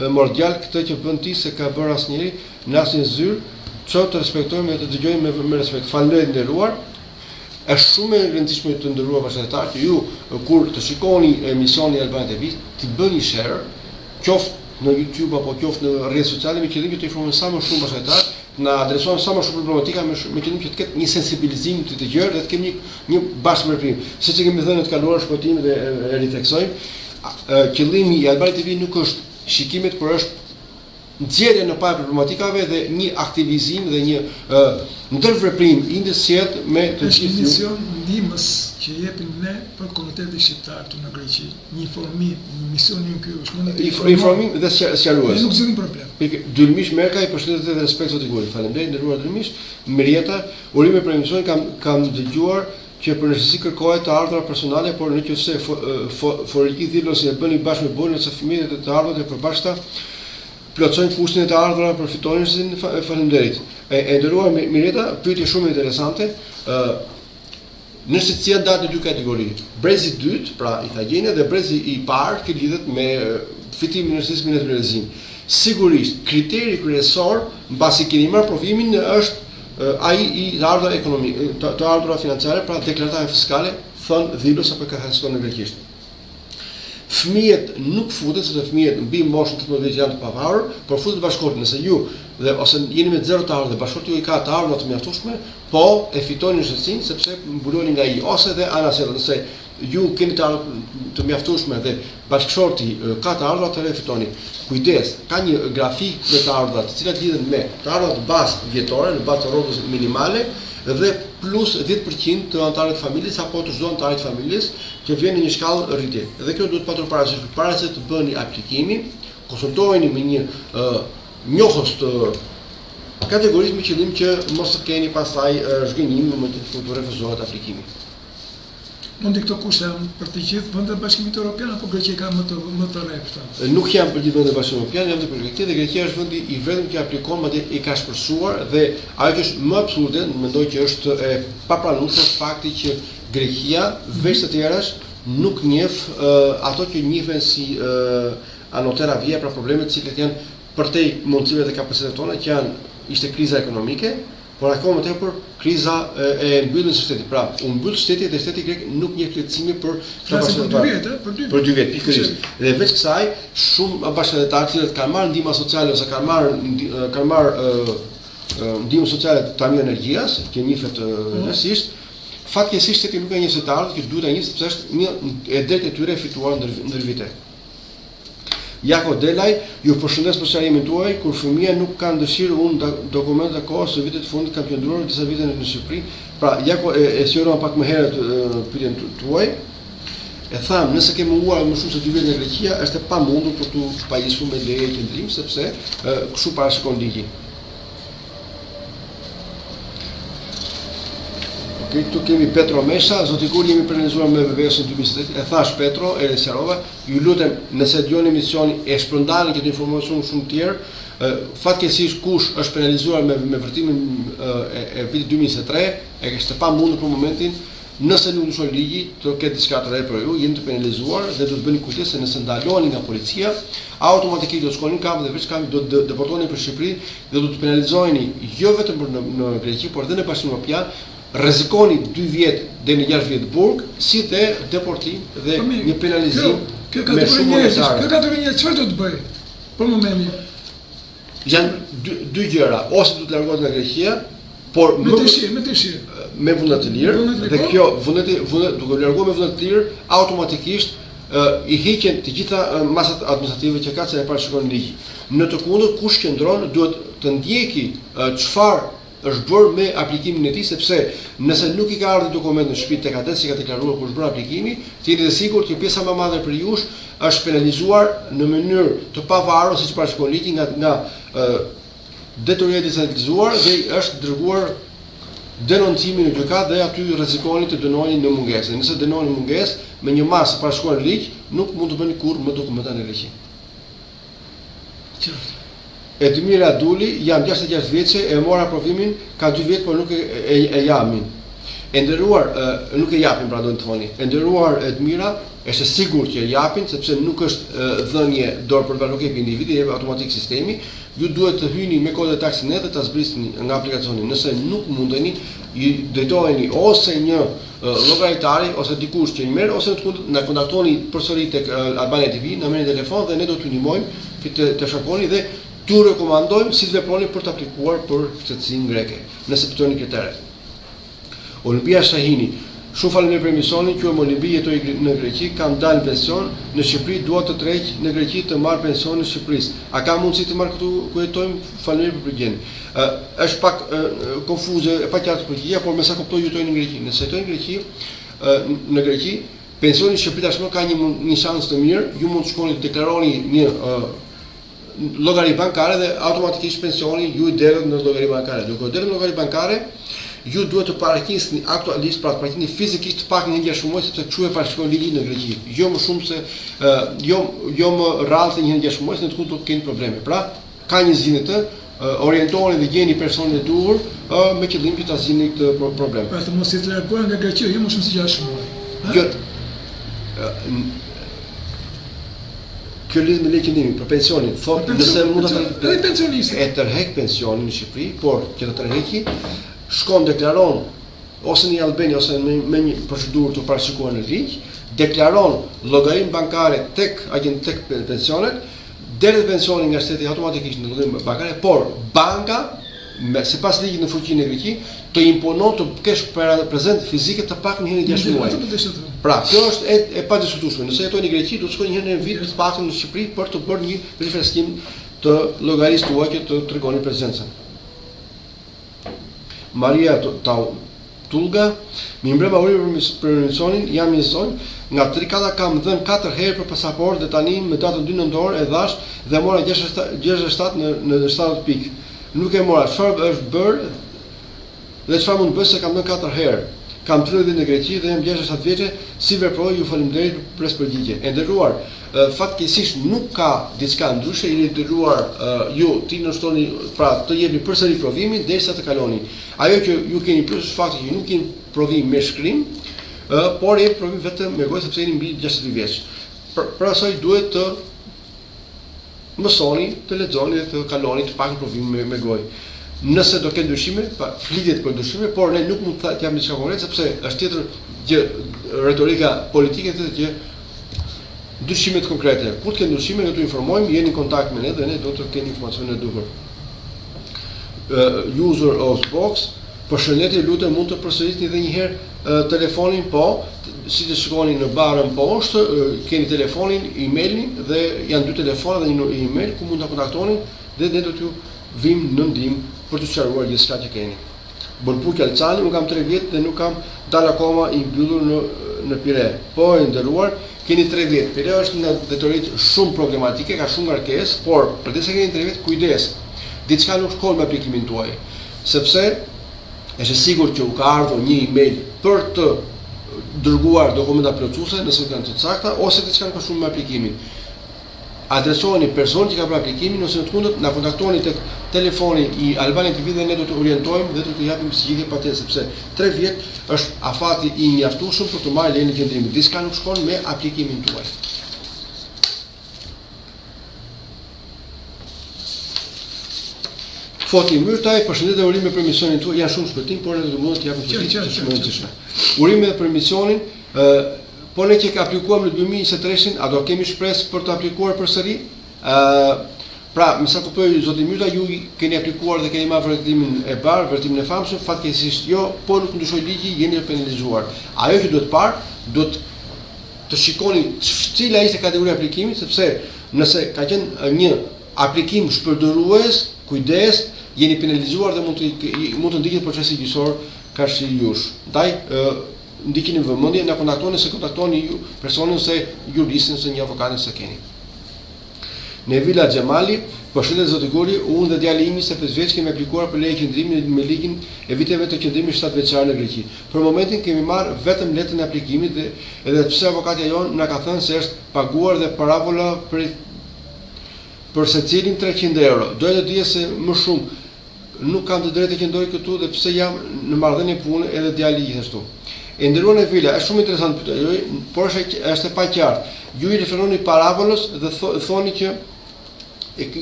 mordial këtë që bën ti se ka bërë asnjëri në asnjë zyrë, ço të respektojmë dhe të dëgjojmë me respekt. Faleminderit nderuar. Është shumë e rëndësishme të nderuar bashkëtarë që ju kur të shikoni emisionin Albania TV, të bëni share, qoftë në YouTube apo qoftë në rrjetet sociale, me qëllim që të informojmë sa më shumë bashkëtarë, na adresojnë sa më shumë problematika me qëllim që të ketë një sensibilizim të tjerë dhe të kemi një bashkëpuntim. Siç e kemi thënë në të kaluar shpëtim dhe e rifleksojmë, qëllimi i Albania TV nuk është shikimet, por është nxjerrja në parë problematikave dhe një aktivizim dhe një ndërveprim i ndërsjellë me të gjithë mision ndihmës që jepim ne për komunitetin shqiptar këtu në Greqi. Një informim, një mision i ky është informim dhe sqarues. Nuk zgjidhim problem. Dylmish Merka i përshëndet dhe respekt zoti Guri. Faleminderit nderuar Dylmish. Mirieta, urime për emisionin kam dëgjuar që për nësesi kërkohet të ardhura personale, por nëse Foriki Dhillosi e bëni bashkë me Bolën se fëmijët e të ardhurat e përbashkëta plotësojnë kushtin e të ardhura për fitonin. Faleminderit. E nderuar Mirieta, pyetje shumë interesante. Nëse të datë në dy kategori. Brezi i dytë, pra Ithagenia, dhe brezi i parë që lidhet me fitimin e nësesë me naturalizim. Sigurisht, kriteri kryesor mbasi keni marrë provimin është ai i të ardhura ekonomike, të ardhura financiare, pra deklaratave fiskale, thon Dhillos apo ka thënë në greqisht. Fëmijët nuk futen sepse fëmijët mbi moshën 18 vjeç janë të pavarur, por futet bashkëshorti. Nëse ju dhe ose jeni me 0 të ardhur dhe bashkëshorti ju i ka të ardhur të mjaftueshme, po e fitoni shëndetin sepse mbuloni nga ai, ose dhe ana tjetër, nëse ju keni të ardhur të mjaftueshme dhe bashkëshorti ka të ardhur, atëherë fitoni. Kujdes, ka një grafik me të ardhurat, të cilat lidhen me të ardhurat bazë vjetore, në bazë të rrogës minimale dhe plus 10% të anëtarëve të familjes apo të çdo anëtarit të familjes që vjen në një shkallë rritje. Dhe kjo duhet patur parasysh para se të bëni aplikimin, konsultoheni me një njohës të kategorisë me qëllim që mos të keni pastaj zhgënjim në momentin kur të refuzohet aplikimi. Mundi këto kushte janë për të gjithë vendet e Bashkimit Evropian apo Greqia ka më të rrepta? Nuk janë për gjithë vendet e Bashkimit Evropian, janë për Greqia dhe Greqia është vendi i vetëm që aplikon, madje i ka shpërsuar dhe ajo që është më absurde, mendoj që është e papranueshme fakti që Greqia veç të tjerash nuk njeh ato që njihen si anotera vija për problemet që janë përtej mundësive dhe kapacitetet tona, që ishte kriza ekonomike, por akoma më tepër kriza e mbylljes së shtetit. Pra, u mbyll shteti dhe shteti grek nuk njeh lehtësime për për 2 vjet, pikërisht. Dhe veç kësaj, shumë bashkëdhetarë që kanë marrë ndihmë sociale ose kanë marrë ndihmë sociale të Tami Energjias, që njihet rëndësisht, fatkeqësisht shteti nuk ka një setar që duhet ta njeh sepse është një e drejtë e tyre e fituar ndër vite. Jako Delaj, ju përshëndes për sqarimin tuaj, kur fëmia nuk kanë dëshirë unë dokumentet e kohës së vitit fundit kanë qëndruar disa vite në Shqipëri. Pra, Jako e sqarova pak më herët pyetjen tuaj. E tham, nëse kemi uar më shumë se 2 vjet në Greqia, është e pamundur për tu pajisur me leje qendrim sepse kështu parashikon ligji. Këtu kemi Petro Mesha, zoti Kur jemi prezentuar me VVS-in 2007. E thash Petro, e sqarova, ju lutem nëse dëgjoni emisionin e shpërndani këtë informacion shumë të tjerë, fatkeqësisht kush është penalizuar me vërtimin e vitit 2023, e kështë pamundur për momentin, nëse nuk ndryshon ligji, të ketë diçka të re për ju, jeni të penalizuar dhe do të bëni kujdes se nëse ndaloni nga policia, automatikisht do të shkoni në kamp dhe veç kamp do të deportoheni për Shqipëri dhe do të penalizoheni jo vetëm në Greqi, por edhe në Bashkimin Evropian. Rrezikoni 2 vjet deri në 6 vjet burg, si dhe deportim dhe një penalizim me shumë monetare. Kjo kategori çfarë do të bëj? Për momentin. Janë dy gjëra, ose do të largohet nga Greqia, por me dëshirë. Me vullnet të lirë, dhe kjo vullnet duke larguar me vullnet të lirë, automatikisht i hiqen të gjitha masat administrative që ka se e parashikon ligji. Në të kundërt, kush qëndron duhet të ndjeki çfarë është bërë me aplikimin e tij, sepse nëse nuk i ka ardhur dokument në shtëpi tek atë që ka deklaruar kur është bërë aplikimi, ti jeni të sigurt që pjesa më e madhe për jush është penalizuar në mënyrë të pavarur siç parashikon ligji nga detyria e decentralizuar dhe është dërguar denoncimi në gjykat dhe aty rrezikoni të dënoni në mungesë. Nëse dënoni mungesë me një masë parashikuar ligj, nuk mund të bëni kurrë me dokumenta në Greqi. Edmira Duli, jam 66 vjeçe, e mora provimin, ka 2 vjet, por nuk e jamin. E nderuar, nuk e japin, pra do të thoni. E nderuar Edmira, është sigurt që japin sepse nuk është dhënie dorë për dorë, nuk e individi, jep automatik sistemi. Ju duhet të hyni me kodin e Taxinet dhe ta zbrisni nga aplikacioni. Nëse nuk mundeni, ju drejtoheni ose një llogaritari ose dikush që merr ose na kontaktoni përsëri tek Albania TV, na merrni telefon dhe ne do t'ju ndihmojmë të shokoni dhe t'ju rekomandojmë si të veproni për të aplikuar për shtetësinë greke, nëse pitoni kriteret. Olimpia Shahini, shumë faleminderit për emisionin, quhem Olimpi, jetoj në Greqi, kam dalë pension, në Shqipëri dua të tërheq në Greqi të marr pension në Shqipërisë. A ka mundësi të marr këtu ku jetojmë? Faleminderit për përgjigjen. Është pak konfuze, e paqartë përgjigjja, por me sa kuptoj jetoj në Greqi. Nëse jetoj në Greqi, pensioni në Shqipëri tashmë ka një shans të mirë, ju mund të shkoni të deklaroni një llogari bankare dhe automatikisht pensioni ju i derët në llogari bankare. Duke derë në llogari bankare, ju duhet të paraqisni aktualisht, pra të paraqisni fizikisht pak në një muaj sepse kështu e parashikon ligji në Greqi. Jo më shumë se jo më rrallë se një muaj, se në të kundërt do të keni probleme. Pra, ka një zgjidhje të orientoheni dhe gjeni personin e duhur me qëllim që ta zgjidhni këtë problem. Pra të mos i të largohen nga Greqia, jo më shumë se 6 muaj. Jo. Kjo lidh me leqëndimin për pensionin. Thotë nëse mund të pensionistë e tërheq pensionin në Shqipëri, por që të tërheqi shkon deklaron ose në Albani ose me një procedurë të parashikuar në ligj, deklaron llogarinë bankare tek pensionet, derë pensioni nga shteti automatikisht në llogarinë bankare, por banka sipas ligjit në fuqinë e Greqi të imponon të kesh prezent fizike të pak një herë në 6 muaj. Pra, kjo është e padiskutueshme. Nëse jetoni në Greqi, do të shkoni një herë në vit të paktën në Shqipëri për të bërë një rifreskim të llogarisë tuaj që të tregoni prezencën. Maria Tulga, mi mbrëma uri për emisionin, jam një zonjë, nga Trikalla kam dhënë 4 herë për pasaport dhe tani me datën 2 nëntor e dhash dhe mora 67 në 70 pikë. Nuk e mora, çfarë është bërë dhe çfarë mund të bëj se kam dhënë 4 herë. Kam 30 vjet në Greqi dhe jam 67 vjeçë, si veproj, ju faleminderit për përgjigje. E nderuar, fatkeqësisht nuk ka diçka ndryshe, jeni detyruar ju ti nënshtoni, pra të jepni përsëri provimin derisa të kaloni. Ajo që ju keni plus fakti që nuk keni provim me shkrim, por jep provim vetëm me gojë sepse jeni mbi 62 vjeç. Pra asaj duhet të mësoni, të lexoni dhe të kaloni të paktën provim me gojë. Nëse do ketë ndryshime, flitjet për ndryshime, por ne nuk mund të jam diçka konkrete sepse është tjetër gjë retorika politike të gjë ndryshimet konkrete. Kur të kenë ndryshime, ne do t'ju informojmë, jeni në kontakt me ne dhe ne do të keni informacionin e duhur. User of box, përshëndetje, lutem mund të përsërisni edhe një herë telefonin, po, si të shikoni në barën poshtë, keni telefonin, emailin dhe janë 2 telefona dhe një email ku mund ta kontaktoni dhe ne do t'ju vim në ndihmë për të sqaruar gjithçka që keni. Bolpuki Alcani, unë kam 3 vjet dhe nuk kam dalë akoma i mbyllur në Pire. Po e nderuar, keni 3 vjet. Pire është një detyrim shumë problematike, ka shumë ngarkesë, por përdesë keni 3 vjet, kujdes. Diçka nuk shkon me aplikimin tuaj, sepse është sigurt që u ka ardhur një email për të dërguar dokumenta plotësuese nëse kanë të sakta ose diçka ka shumë me aplikimin. Adresoni personin që ka bërë aplikimin ose në të kundërt na kontaktoni tek telefoni i Albania TV dhe ne do të orientojmë dhe do të japim zgjidhje patjetër sepse 3 vjet është afati i mjaftueshëm për të marrë lejen e qendrimit. Diçka nuk shkon me aplikimin tuaj. Foti Myrtaj, përshëndetje, urime për emisionin tuaj, janë shumë shpëtim, por ne do të mund të japim përgjigje. Urime për emisionin, po ne që aplikuam në 2023-in, a do kemi shpresë për të aplikuar përsëri? Pra, me sa kuptoj zoti Myrtaj, ju keni aplikuar dhe keni marrë vërtetimin e parë, vërtetimin e famshëm, fatkeqësisht jo, po nuk ndryshoi ligji, jeni penalizuar. Ajo që duhet parë, duhet të shikoni cila ishte kategoria e aplikimit, sepse nëse ka qenë një aplikim shpërdorues, kujdes, jeni penalizuar dhe mund të ndiqet procesi gjyqësor karshi jush. Ndaj ndiqini vëmendje, na kontaktoni se kontaktoni ju personin ose juristin ose një avokatin se keni. Nevila Xhamali, përshëndetje zoti Goli, unë dhe djali im 25 vjeç kemi aplikuar për leje qendrimi me ligjin e viteve të qendrimit 7 vjeçar në Greqi. Për momentin kemi marrë vetëm letrën e aplikimit dhe edhe pse avokatja jon na ka thënë se është paguar dhe paravola për secilin 300 euro. Doja të dija se më shumë nuk kam të drejtë që ndoj këtu dhe pse jam në marrëdhënie pune edhe djali gjithashtu. E nderuar Nevila, është shumë interesant pyetja, por është e paqartë. Ju I referoni parabolës dhe thoni që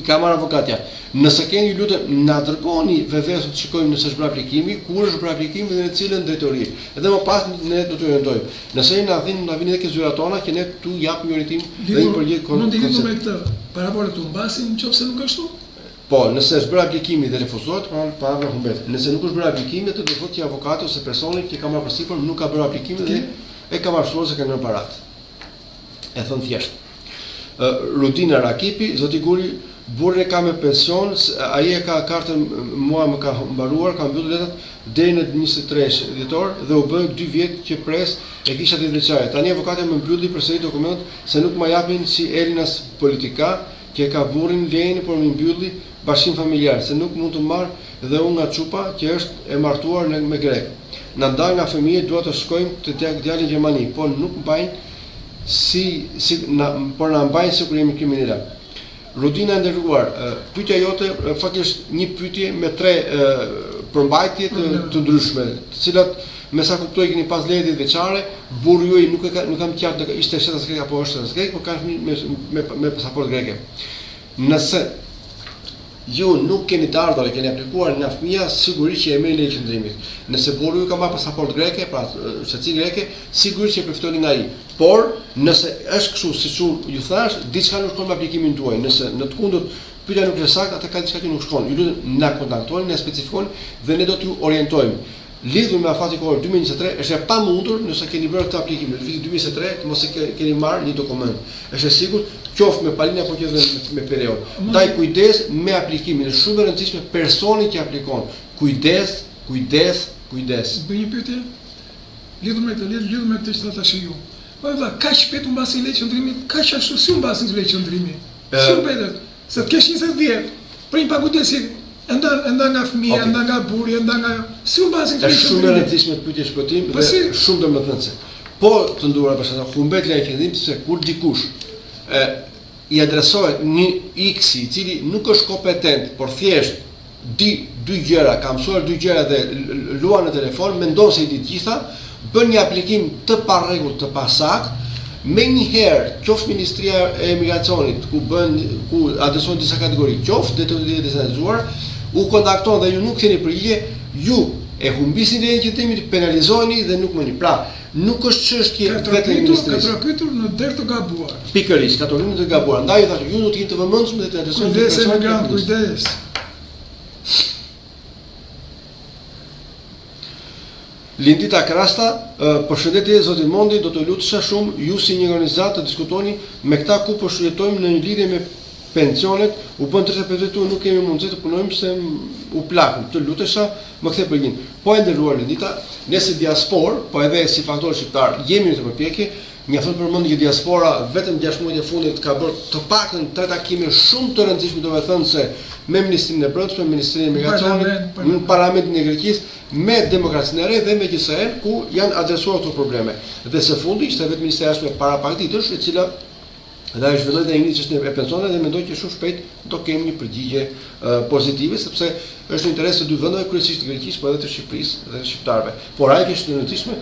ka marrë avokatja. Nëse keni lutem na dërgoni vetvesën të shikojmë nëse është bërë aplikimi, kur është bërë aplikimi dhe në cilën drejtori. Edhe më pas ne do të orientojmë. Nëse na vini edhe ke zyrat tona që ne tu japim një orientim dhe një përgjigje Mund të lidhur me këtë parabolë të humbasin nëse nuk është ashtu? Po, nëse është bërë aplikimi dhe refuzohet, parabola humbet. Nëse nuk është bërë aplikimi, atë do të thotë që avokati ose personi që ka marrë përsipër nuk ka bërë aplikimin dhe e ka marrë se ka nërë parat. E thon thjesht. Rudina Rakipi, zoti Guri, burri ka me pension, ai e ka kartën mua më ka mbaruar, ka mbyllur letrat deri në 23 dhjetor dhe u bë 2 vjet që pres e kisha 10 vjeçare. Tani avokati më mbylli përsëri dokumentet se nuk më japin si Elinas politika që ka burrin lejen por më mbylli bashkim familjar, se nuk mund të marr dhe unë nga çupa që është e martuar me grek. Na ndaj nga fëmijët, dua të shkojmë të djalin në Gjermani, por nuk mbajnë por na mbajnë si kur jemi kriminala. Rudina e nderuar, pyetja jote faktikisht një pyetje me 3 përmbajtje të ndryshme, të cilat me sa kuptoj keni pas leje 10 vjeçare, burri juaj nuk kam qartë ishte shtetas grek apo është shtetas grek, por ka fëmijë me pasaportë greke. Nëse ju nuk keni të ardhur e keni aplikuar nga fëmia, sigurisht që e merrni leje qëndrimit. Nëse burri ju ka marrë pasaportë greke, pra shtetësi greke, sigurisht që e përftoni nga ai. Por nëse është kështu siç ju thash, diçka nuk shkon me aplikimin tuaj. Nëse në të kundërt pyetja nuk është saktë, atë ka diçka që nuk shkon. Ju lutem na kontaktoni, na specifikoni dhe ne do t'ju orientojmë. Lidhur me afatin kohor 2023 është e pamundur nëse keni bërë këtë aplikim në vitin 2023 të mos e keni marrë një dokument. Është e sigurt, qoftë me palinë apo qoftë me periudhë. Ndaj kujdes me aplikimin, është shumë e rëndësishme personi që aplikon. Kujdes. Bëj një pyetje. Lidhur me këtë që tash ju. Po valla, kaq shpejt u mbasi leje qëndrimit, kaq ashtu si u mbasi leje qëndrimit. Shumë se të kesh 20 vjet, për një pagudesi enda nga fëmia, enda nga burri, enda nga si u mbasi leje qëndrimit. Është shumë e rëndësishme pyetje shpëtim dhe shumë domethënëse. Po të nduara për shkak humbet leje qëndrimit se kur dikush I adresohet një X I cili nuk është kompetent, por thjesht di 2 gjëra, ka mësuar 2 gjëra dhe luan në telefon, mendon se I di të gjitha, bën një aplikim të parregullt, të pasakt, menjëherë qoftë Ministria e Emigracionit, ku adresohen disa kategori, qoftë decentralizuar, u kontakton dhe ju nuk keni përgjigje, ju e humbisni lejen qëndrimit, penalizoheni dhe nuk mëni. Pra, nuk është çështje vetëm e ministrisë. Ka trokitur në derë të gabuar. Pikërisht, ka trokitur të gabuar. Ndaj thashë, ju do të jeni të vëmendshëm dhe të adresoni kujdes emigrant, kujdes. Lindita Krasta, përshëndetje zoti Mondi, do të lutesha shumë ju si një organizatë të diskutoni me këta ku po shëjetojmë në një lidhje me pensionet, u bën 35 vjet nuk kemi mundësi të punojmë se u plakëm. Të lutesha më kthe përgjigjen. Po e nderuar Lindita, ne si diaspor, po edhe si faktor shqiptar, jemi në të përpjekje. Mjafton përmend që diaspora vetëm 6 muajt e fundit ka bërë të paktën 3 takime shumë të rëndësishme, domethënë se me Ministrinë e Brendshme, me Ministrinë e Emigracionit, me Parlamentin e Greqisë, me Demokracinë e Re dhe me GSE, ku janë adresuar këto probleme. Dhe së fundi ishte vetë Ministria e Jashtme para pak ditësh, e cila dhe ajo zhvilloi dhe një çështje e pensioneve dhe mendoj që shumë shpejt do kemi një përgjigje pozitive, sepse është në interes të 2 vendeve, kryesisht të Greqisë, por edhe të Shqipërisë dhe të shqiptarëve. Por ajo që është e rëndësishme,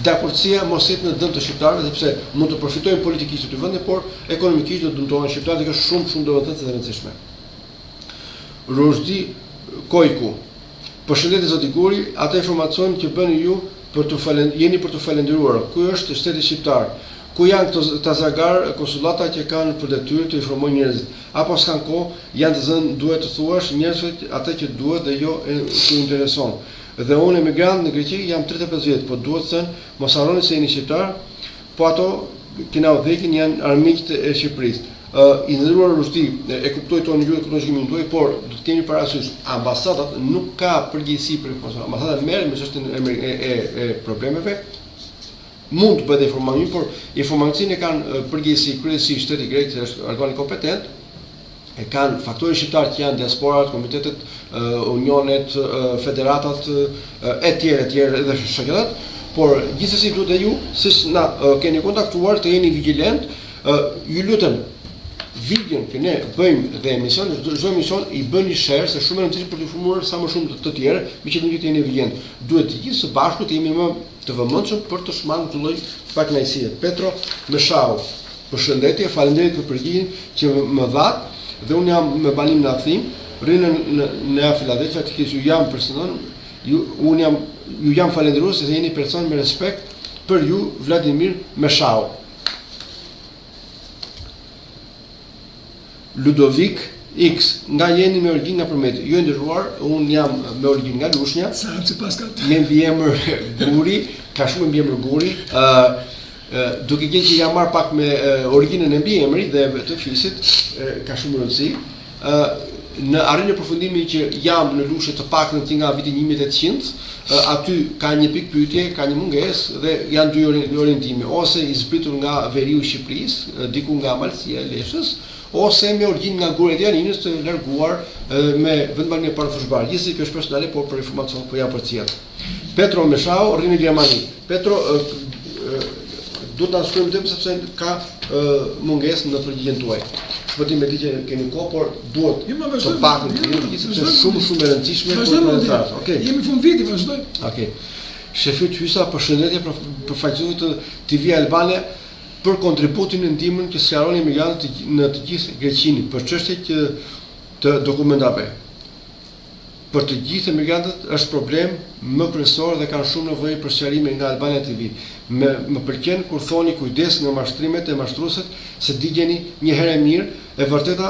dakordësia mos jetë në dëm të shqiptarëve, sepse mund të përfitojnë politikisht të 2 vende, por ekonomikisht do të dëmtohen shqiptarët dhe është shumë domethënë e rëndësishme. Rozdi Kojku. Përshëndetje zoti Guri, atë informacion që bëni ju jeni për të falendëruar. Ku është shteti shqiptar? Ku janë këto zagar konsullata që kanë për detyrë të informojnë njerëzit? Apo s'kan kohë, janë të zënë, duhet të thuash njerëzve atë që duhet dhe jo që intereson. Dhe unë emigrant në Greqi jam 35 vjet, po duhet të thënë, mos harroni se jeni shqiptar, po ato që na udhëheqin janë armiqtë e Shqipërisë. I nderuar Rusti, e kuptoj tonë ju, e kuptoj shkimin tuaj, por do të kemi parasysh, ambasadat nuk ka përgjegjësi për ambasadat merren me çështjen e problemeve. Mund të bëhet informacion, por informacioni e kanë përgjegjësi kryesisht shteti grek, që është organi kompetent, e kanë faktorët shqiptar që janë diasporat, komitetet, unionet, federatat, etj. Dhe shoqëtat, por gjithsesi duhet dhe ju, siç na keni kontaktuar, të jeni vigjilent, ju lutem, videon që ne bëjmë dhe emision, çdo emision i bëni share se shumë e rëndësishme për të informuar sa më shumë të tjerë, me që nuk jeni evident. Duhet të gjithë së bashku të jemi më të vëmendshëm për të shmangur këtë lloj pakënaqësie. Petro Meshau, përshëndetje, faleminderit për përgjigjen që më dhat dhe unë jam me banim në Afrim, rri në Filadelfia, ju jam personal, ju jam falendërues se jeni person me respekt për ju, Vladimir Meshau. Ludovik X, nga jeni me origjinë nga Përmeti. Ju nderuar, unë jam me origjinë nga Lushnja. Me mbiemër Guri, ka shumë mbiemër Guri. Duke qenë që jam marr pak me origjinën e mbiemrit dhe të fisit, ka shumë rëndësi. Në arrin e përfundimit që jam në Lushë të paktën nga viti 1800, aty ka një pikë pyetje, ka një mungesë dhe janë dy orientime, ose i zbritur nga veriu i Shqipërisë, diku nga Malësia e Leshës, ose me origjinë nga Gurët e Janinës të larguar me vendbanime para fushbar. Gjithsesi kjo është personale, por për informacion po jam përcjell. Petro Meshau, rri në Gjermani. Petro, duhet ta shkruajmë tim sepse ka mungesë në përgjigjen tuaj. Shpëtim me di që keni kohë, por duhet të pakën të jeni sepse shumë e rëndësishme për komentar. Okej. Jemi fund viti, vazhdoj. Okej. Shefi Hysa, përshëndetje për faqesues të TV Albania për kontributin e ndihmën që sqaroni emigrantët në të gjithë Greqinë për çështjet të dokumentave. Për të gjithë emigrantët është problem më kryesor dhe kanë shumë nevojë për sqarime nga Albania TV. Më pëlqen kur thoni kujdes nga mashtrimet e mashtruesit, se digjeni një herë mirë, e vërteta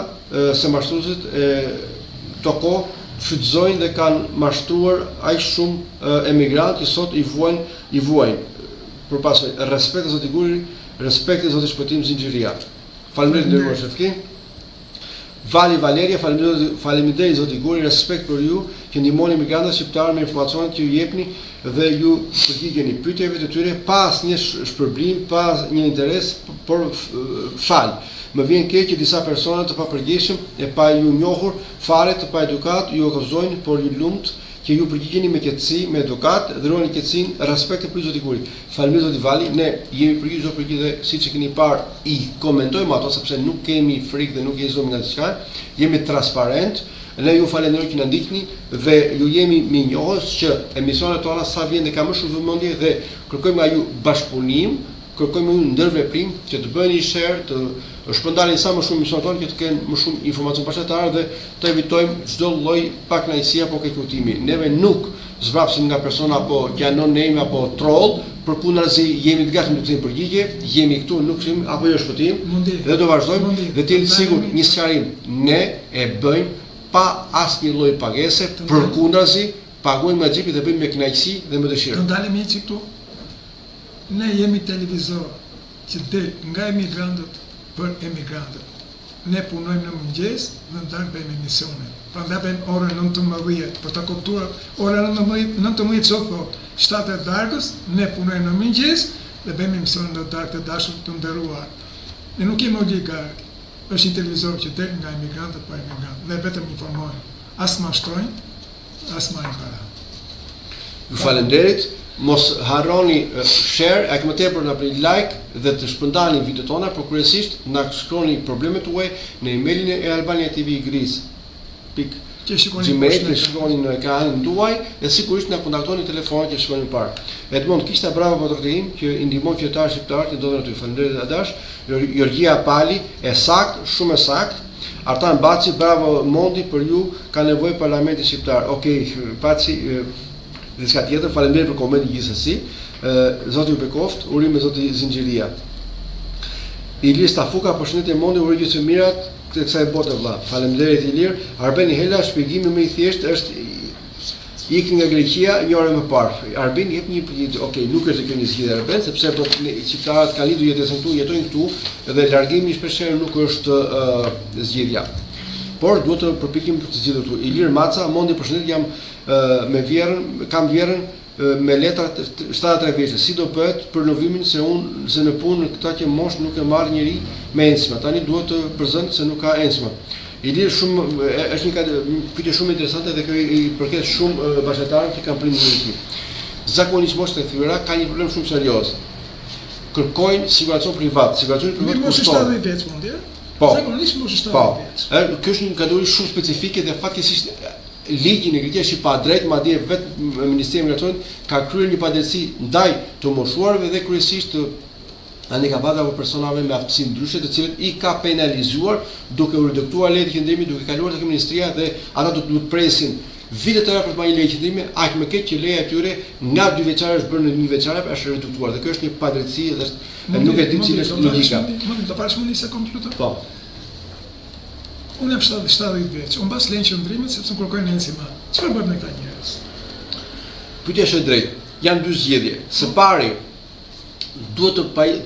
se mashtruesit to kohë shfrytëzojnë dhe kanë mashtruar aq shumë emigrantë që sot i vuajnë. Përpas respekt zoti Guri, respekt zoti Shpëtim Zinxhiria. Faleminderit nderuar shefki. Vali Valeria, faleminderit zoti Guri, respekt për ju që ndihmoni emigrantët shqiptarë me informacionet që ju jepni dhe ju përgjigjeni pyetjeve të tyre pas një shpërblim, pas një interes, por fal. Më vjen keq që disa persona të papërgjeshëm e pa ju njohur, fare të pa edukat, ju akuzojnë, por ju lumt që ju përgjigjeni me qetësi, me edukat, dhe ruani qetësinë, respektin për zoti Guri. Faleminderit zoti Vali, ne jemi përgjigjur dhe siç e keni parë i komentojmë ato sepse nuk kemi frikë dhe nuk jezojmë nga diçka, jemi transparent. Ne ju falenderoj që na ndiqni dhe ju jemi mirënjohës që emisionet tona sa vjen dhe ka më shumë vëmendje dhe kërkojmë nga ju bashkëpunim, kërkojmë ju ndërveprim që të bëni share, të shpërndani sa më shumë emisionet tona që të kenë më shumë informacion bashkëtar dhe të evitojmë çdo lloj pakënaqësie apo keqkujtimi. Neve nuk zbrapsim nga persona apo që janë non-name apo troll, përkundazi jemi të gatshëm të kthejmë përgjigje, jemi këtu nuk sim apo jo shpëtim dhe do vazhdojmë dhe të jeni sigurt një sqarim ne e bëjmë pa asnjë lloj pagese, përkundazi paguajmë me xhipin dhe bëjmë me kënaqësi dhe me dëshirë. Do ndalemi hiç këtu. Ne jemi televizor që del nga emigrantët për emigrantët. Ne punojmë në mëngjes dhe në darkë bëjmë emisione. Prandaj bëjmë orën 19 për ta kuptuar orën 19 çfarë thotë. 7 e darkës ne punojmë në mëngjes dhe bëjmë emisione në darkë të dashur të nderuar. Ne nuk kemi oligart. Është një televizor që del nga emigrantët për emigrantët dhe vetëm informojnë. As mashtrojnë, as marrin para. Ju falenderit. Mos harroni share, aq më tepër na bëni like dhe të shpërndani videot tona, por kryesisht na shkroni problemet tuaja në emailin e Albania TV Gris. Gmail, shkroni në ekranin tuaj dhe sigurisht na kontaktoni në telefonin që shkruani parë. Edmond Kishta, bravo për tregtim që i ndihmon qytetarët shqiptarë që ndodhen aty. Faleminderit Adash. Jorgjia Pali, e sakt, shumë e sakt. Artan Baci, bravo Mondi, për ju ka nevojë parlamenti shqiptar. Okej, Baci, diçka tjetër, faleminderit për komentin gjithsesi. Zoti ju bekoft, urim me zoti Zinxhiria. Ilir Stafuka, përshëndetje Mondi, uroj gjithë të mirat të kësaj bote vëlla. Faleminderit Ilir. Arbeni Hela, shpjegimi më i thjeshtë është ikni nga Greqia një orë më parë. Arbeni jep një përgjigje. Okej, nuk është kjo një zgjidhje Arben, sepse shqiptarët kanë lidhur jetesën këtu, jetojnë këtu dhe largimi shpeshherë nuk është zgjidhja. Por duhet të përpiqem të zgjidhur këtu. Ilir Maca, Mondi, përshëndetje, jam me vjerën, kam vjerën me letra 73 vjeçë. Si do bëhet për lëvimin se në punë këta që mosh nuk e marr njëri me encma. Tani duhet të përzën se nuk ka encma. Ilir shumë është një pyetje shumë interesante dhe kjo i përket shumë bashkëtarëve që kanë prindër të tij. Zakonisht moshë të thyra ka një problem shumë serioz. Kërkojnë siguracion privat. Siguracioni privat kushton. Zakonisht moshë 70 vjeç. Kjo është një kategori shumë specifike dhe fatkeqësisht ligji në Greqi është i padrejtë, madje vetë Ministria e Migracionit ka kryer një padrejtësi ndaj të moshuarve dhe kryesisht të handikapata apo personave me aftësi ndryshe, të cilët i ka penalizuar duke u reduktuar lejet e qëndrimit, duke kaluar tek ministria dhe ata do të presin vite të tëra për të marrë leje qëndrimi, aq më keq që leja e tyre nga 2 vjeçare është bërë në 1 vjeçare, është reduktuar dhe kjo është një padrejtësi dhe është nuk e di cilë është logjika. Mund të parash më një sekondë lutem? Po. Unë jam 70 vjeç, unë mbas lejen qëndrimit sepse më kërkojnë lejen. Çfarë bëj me këta njerëz? Pyetja është e drejtë. Janë 2 zgjedhje. Së pari, duhet të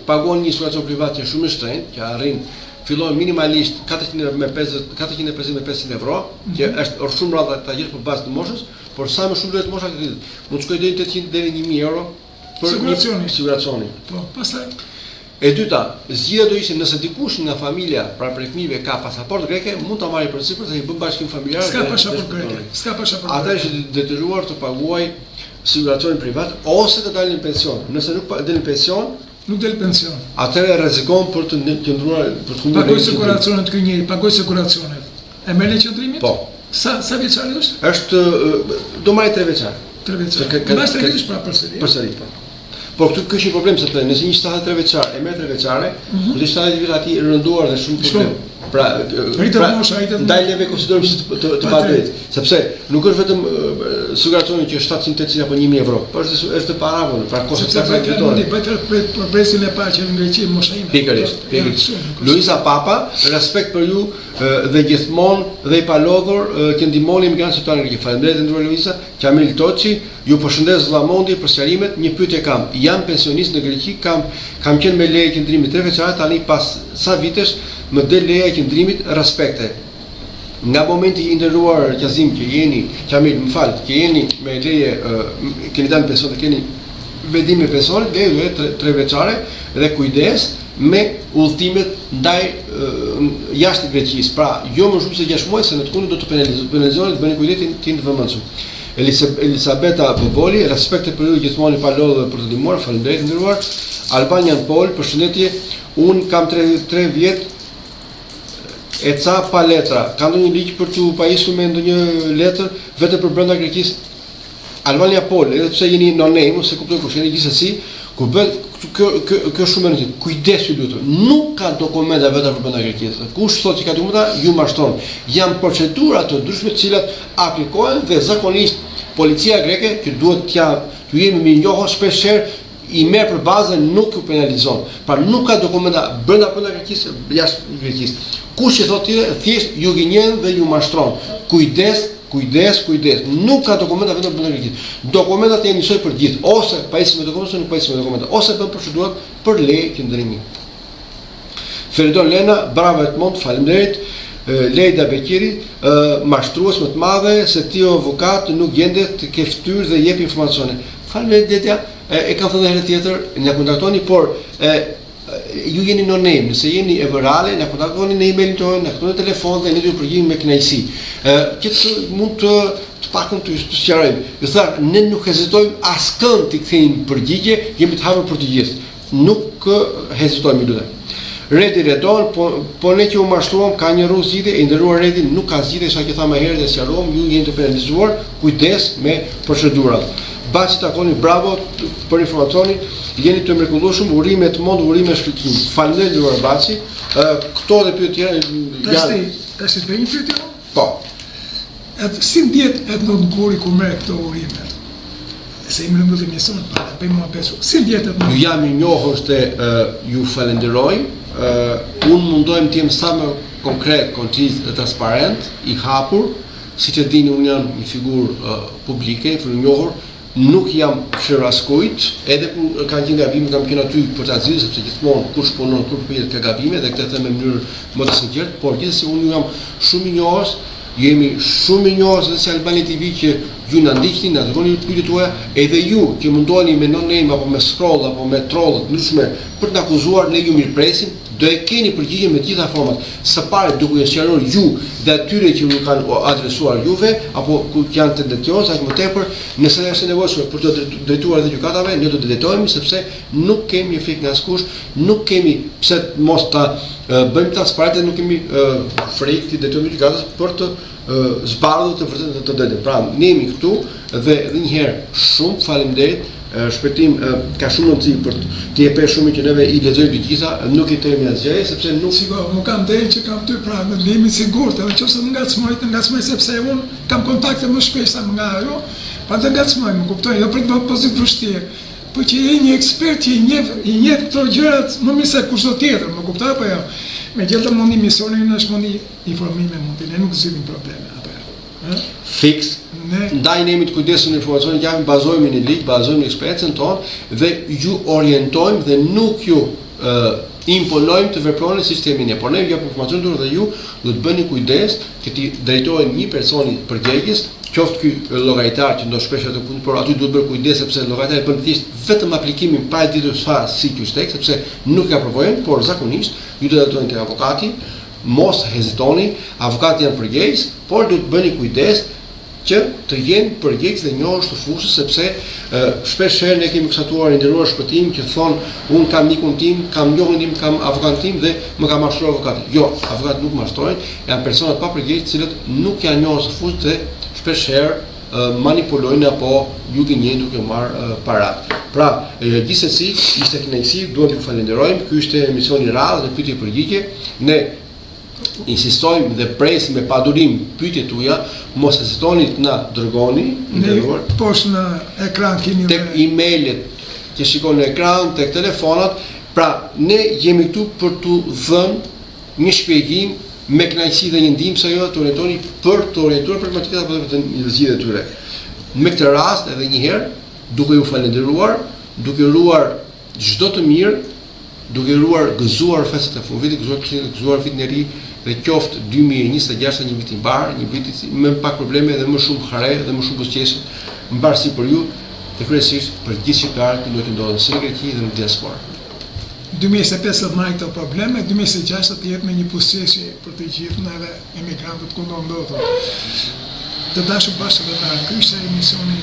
paguon një situacion privat që shumë i shtrenjtë, që arrin fillon minimalisht 450 me 500 euro, që është shumë rrallë ta gjesh për bazë të moshës, por sa më shumë duhet mosha kreditit. Mund të shkojë deri 800 deri 1000 euro për siguracioni. Po, pastaj e dyta, zgjidhja do ishte nëse dikush nga familja, pra prej fëmijëve ka pasaportë greke, mund ta marrë përsipër se i bën bashkim familjar. S'ka pasaportë greke. S'ka pasaportë. Ata është detyruar të paguajë siguracionin privat ose të dalin në pension. Nëse nuk dalin në pension, nuk del pension. Atëherë rrezikon për të qëndruar për të humbur. Pagoj siguracionet ky njeri, pagoj siguracionet. E merr në qëndrimit? Po. Sa vjeçari është? Është do marrë 3 vjeçar. 3 vjeçar. Mbas 3 vjeç pra përsëri. Përsëri po. Por këtu ky është një problem sepse nëse një 73 vjeçar e merr 3 vjeçare, kur të 70 vjeç aty rënduar dhe shumë problem. Pra, ndajleve konsiderojmë si të padrejtë, sepse nuk është vetëm siguracioni që është 700-800 apo 1000 euro, por është të paravon, pra kostet e kreditorit. Për presin e parë që në Greqi mosha ime. Pikërisht. Luisa Papa, respekt për ju dhe gjithmonë dhe i palodhur që ndihmoni emigrantë tonë në Greqi. Faleminderit ndër Luisa, Kamil Toçi, ju përshëndes Llamondi për sqarimet. Një pyetje kam. Jam pensionist në Greqi, kam qenë me leje qëndrimi 3 vjeçare, tani pas sa vitesh më del leja e qëndrimit respekte. Nga momenti i nderuar Qazim që jeni, Kamil, më fal, që jeni me leje, keni dalë pension, keni vendim me pension, leja është 3 vjeçare dhe kujdes me udhëtimet ndaj jashtë Greqisë. Pra, jo më shumë se 6 muaj, se në të kundërt do të penalizohet, bëni kujdesin tim të vëmendshëm. Elisabeta Boboli, respekte për ju gjithmonë i palodhur për të ndihmuar, faleminderit nderuar. Albanian Pol, përshëndetje. Un kam 3 vjet e ca pa letra. Ka ndonjë ligj për t'u pajisur me ndonjë letër vetëm për brenda Greqisë? Albania Pol, edhe pse jeni no-name, se kuptoj kush jeni gjithsesi, ku bëhet kjo shumë e rëndësishme. Kujdesni lutem. Nuk ka dokumenta vetëm për brenda Greqisë. Kush thotë që ka dokumenta, ju mashtron. Janë procedura të ndryshme të cilat aplikohen dhe zakonisht policia greke që duhet t'ju jemi mirënjohur shpeshherë i merr për bazë nuk ju penalizon. Pra nuk ka dokumenta brenda Greqisë, jashtë Greqisë. Kush i thotë tjetër, thjesht ju gënjen dhe ju mashtron. Kujdes. Nuk ka dokumenta vetëm brenda Greqisë. Dokumentat janë njësoj për gjithë, ose pajisje me dokumenta, nuk pajisje me dokumenta, ose bën procedurat për leje qëndrimi. Feridon Lena, bravo Edmond, faleminderit. Lejda Bekiri, mashtrues më të madhe se ti avokat nuk gjendet të ke ftyrë dhe jep informacione. Faleminderit Detja, e kam thënë herë tjetër, na kontaktoni, por ju jeni no-name, nëse jeni e vërale, na kontaktoni në emailin tonë, na kontaktoni në telefon dhe ne ju përgjigjemi me kënaqësi. Që mund të pakon të sqarojmë. Ju thash, ne nuk hezitojmë askënd të kthejmë përgjigje, jemi të hapur për të gjithë. Nuk hezitojmë lutem. Redi Redon, po ne që u mashtruam ka një rrugë zgjidhje, i nderuar Redi nuk ka zgjidhje, sa që tha më herët dhe sqaruam, ju jeni të penalizuar, kujdes me procedurat. Baci Takoni, bravo për informacionin, jeni të mrekullueshëm, urime të mund, urime shkëlqim. Faleminderit nderuar Baci. Këto dhe pyetje tjera. Tash të bëj një pyetje? Po. Si ndjet Edmund Guri kur merr këto urime? Se imi në emision, bëjmë më besu. Si ndjet Edmund? Ju jam i njohur se ju falenderoj. Unë mundohem të jem sa më konkret, konciz dhe transparent, i hapur, siç e dini unë jam një figurë publike, i njohur. Nuk jam fshirë askujt, edhe kur kanë qenë gabime kam qenë aty për ta zgjidhur sepse gjithmonë kush punon kur përpiqet ka gabime dhe këtë them në mënyrë më të sinqertë, por gjithsesi unë jam shumë i njohur, jemi shumë i njohur se si Albania TV që ju na ndiqni, na dërgoni pyetjet tuaja, edhe ju që mundoheni me no-name apo me scroll apo me troll të ndryshme për të akuzuar, ne ju mirpresim, do e keni përgjigje me gjitha format. Së pari duke ju sqaruar ju dhe atyre që ju kanë adresuar juve apo ku janë tendencioz aq më tepër, nëse është nevojshme për të drejtuar dhe gjykatave, ne do të drejtohemi sepse nuk kemi efekt nga askush, nuk kemi pse mos ta bëjmë transparente, nuk kemi frikë të drejtojmë gjykatës për të zbardhur të vërtetën të drejtën. Pra, ne jemi këtu dhe edhe një herë shumë faleminderit. Shpëtim ka shumë rëndësi për të jepë shumë që neve i lexojmë të gjitha, nuk i temi asgjë sepse nuk sigur, nuk kam drejtë që kam ty pra, në jemi sigurt, edhe nëse ngacmoj sepse unë kam kontakte më shpesh nga ajo, pa të ngacmoj, më kuptoj, jo për të pozitiv vështirë, por që je një ekspert që i njeh këto gjërat më mirë se kushdo tjetër, më kuptoj apo jo? Megjithatë mundi misioni ynë është mundi informime, mundi ne nuk zgjidhim probleme apo jo? Fix. Ndaj ne jemi të kujdesshëm në informacionin që japim, bazohemi në ligj, bazohemi në eksperiencën tonë dhe ju orientojmë dhe nuk ju imponojmë të veproni si sistemi ne. Por ne ju japim informacion dur dhe ju do të bëni kujdes që ti drejtohen një personi përgjegjës, qoftë ky llogaritar që ndoshta shpesh atë punë, por aty duhet bërë kujdes sepse llogaritari bën thjesht vetëm aplikimin para ditur çfarë si ky tek, sepse nuk ka provojën, por zakonisht ju do të drejtoheni tek avokati, mos hezitoni, avokati janë përgjegjës, por duhet bëni kujdes që të jenë përgjegjës dhe njohës të fushës, sepse shpesh herë ne kemi konstatuar nderuar shpëtim që thonë unë kam mikun tim, kam njohën tim, kam avokatin tim dhe më ka mashtruar avokati. Jo, avokat nuk mashtrojnë, janë persona pa përgjegjës të cilët nuk janë njohës të fushës dhe shpesh herë manipulojnë apo ju gënjejnë duke marrë parat. Pra, gjithsesi ishte kënaqësi, duam t'ju falenderojmë. Ky ishte emisioni radhë dhe pyetje përgjigje. Ne insistojmë dhe presim me padurim pyetjet tuaja, mos hezitoni të na dërgoni, nderuar. Poshtë në ekran keni tek emailet që shikoni në ekran, tek telefonat. Pra, ne jemi këtu për t'u dhënë një shpjegim me kënaqësi dhe një ndihmë se jo të orientoni për të orientuar problematikën apo për të zgjidhur e tyre. Me këtë rast edhe një herë, duke ju falendëruar, duke uruar çdo të mirë, duke uruar gëzuar festat e fundvitit, gëzuar vitin e ri dhe qoftë 2026 një vit i mbar, një vit me pak probleme dhe më shumë hare dhe më shumë buzëqeshje, mbarësi për ju dhe kryesisht për gjithë shqiptarët që do të ndodhen në Greqi dhe në diasporë. 2025 marrë këto probleme, 2026 të jetë me një buzëqeshje për të gjithë neve emigrantët ku do ndodhur. Të dashur bashkë dhe ta kryqëse emisioni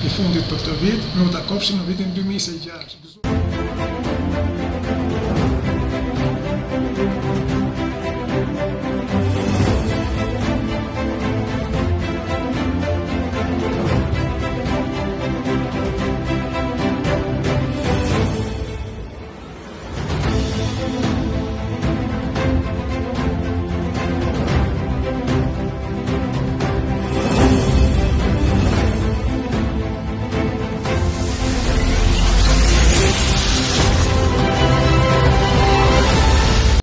i fundit për këtë vit, ne u takofshim në vitin 2026.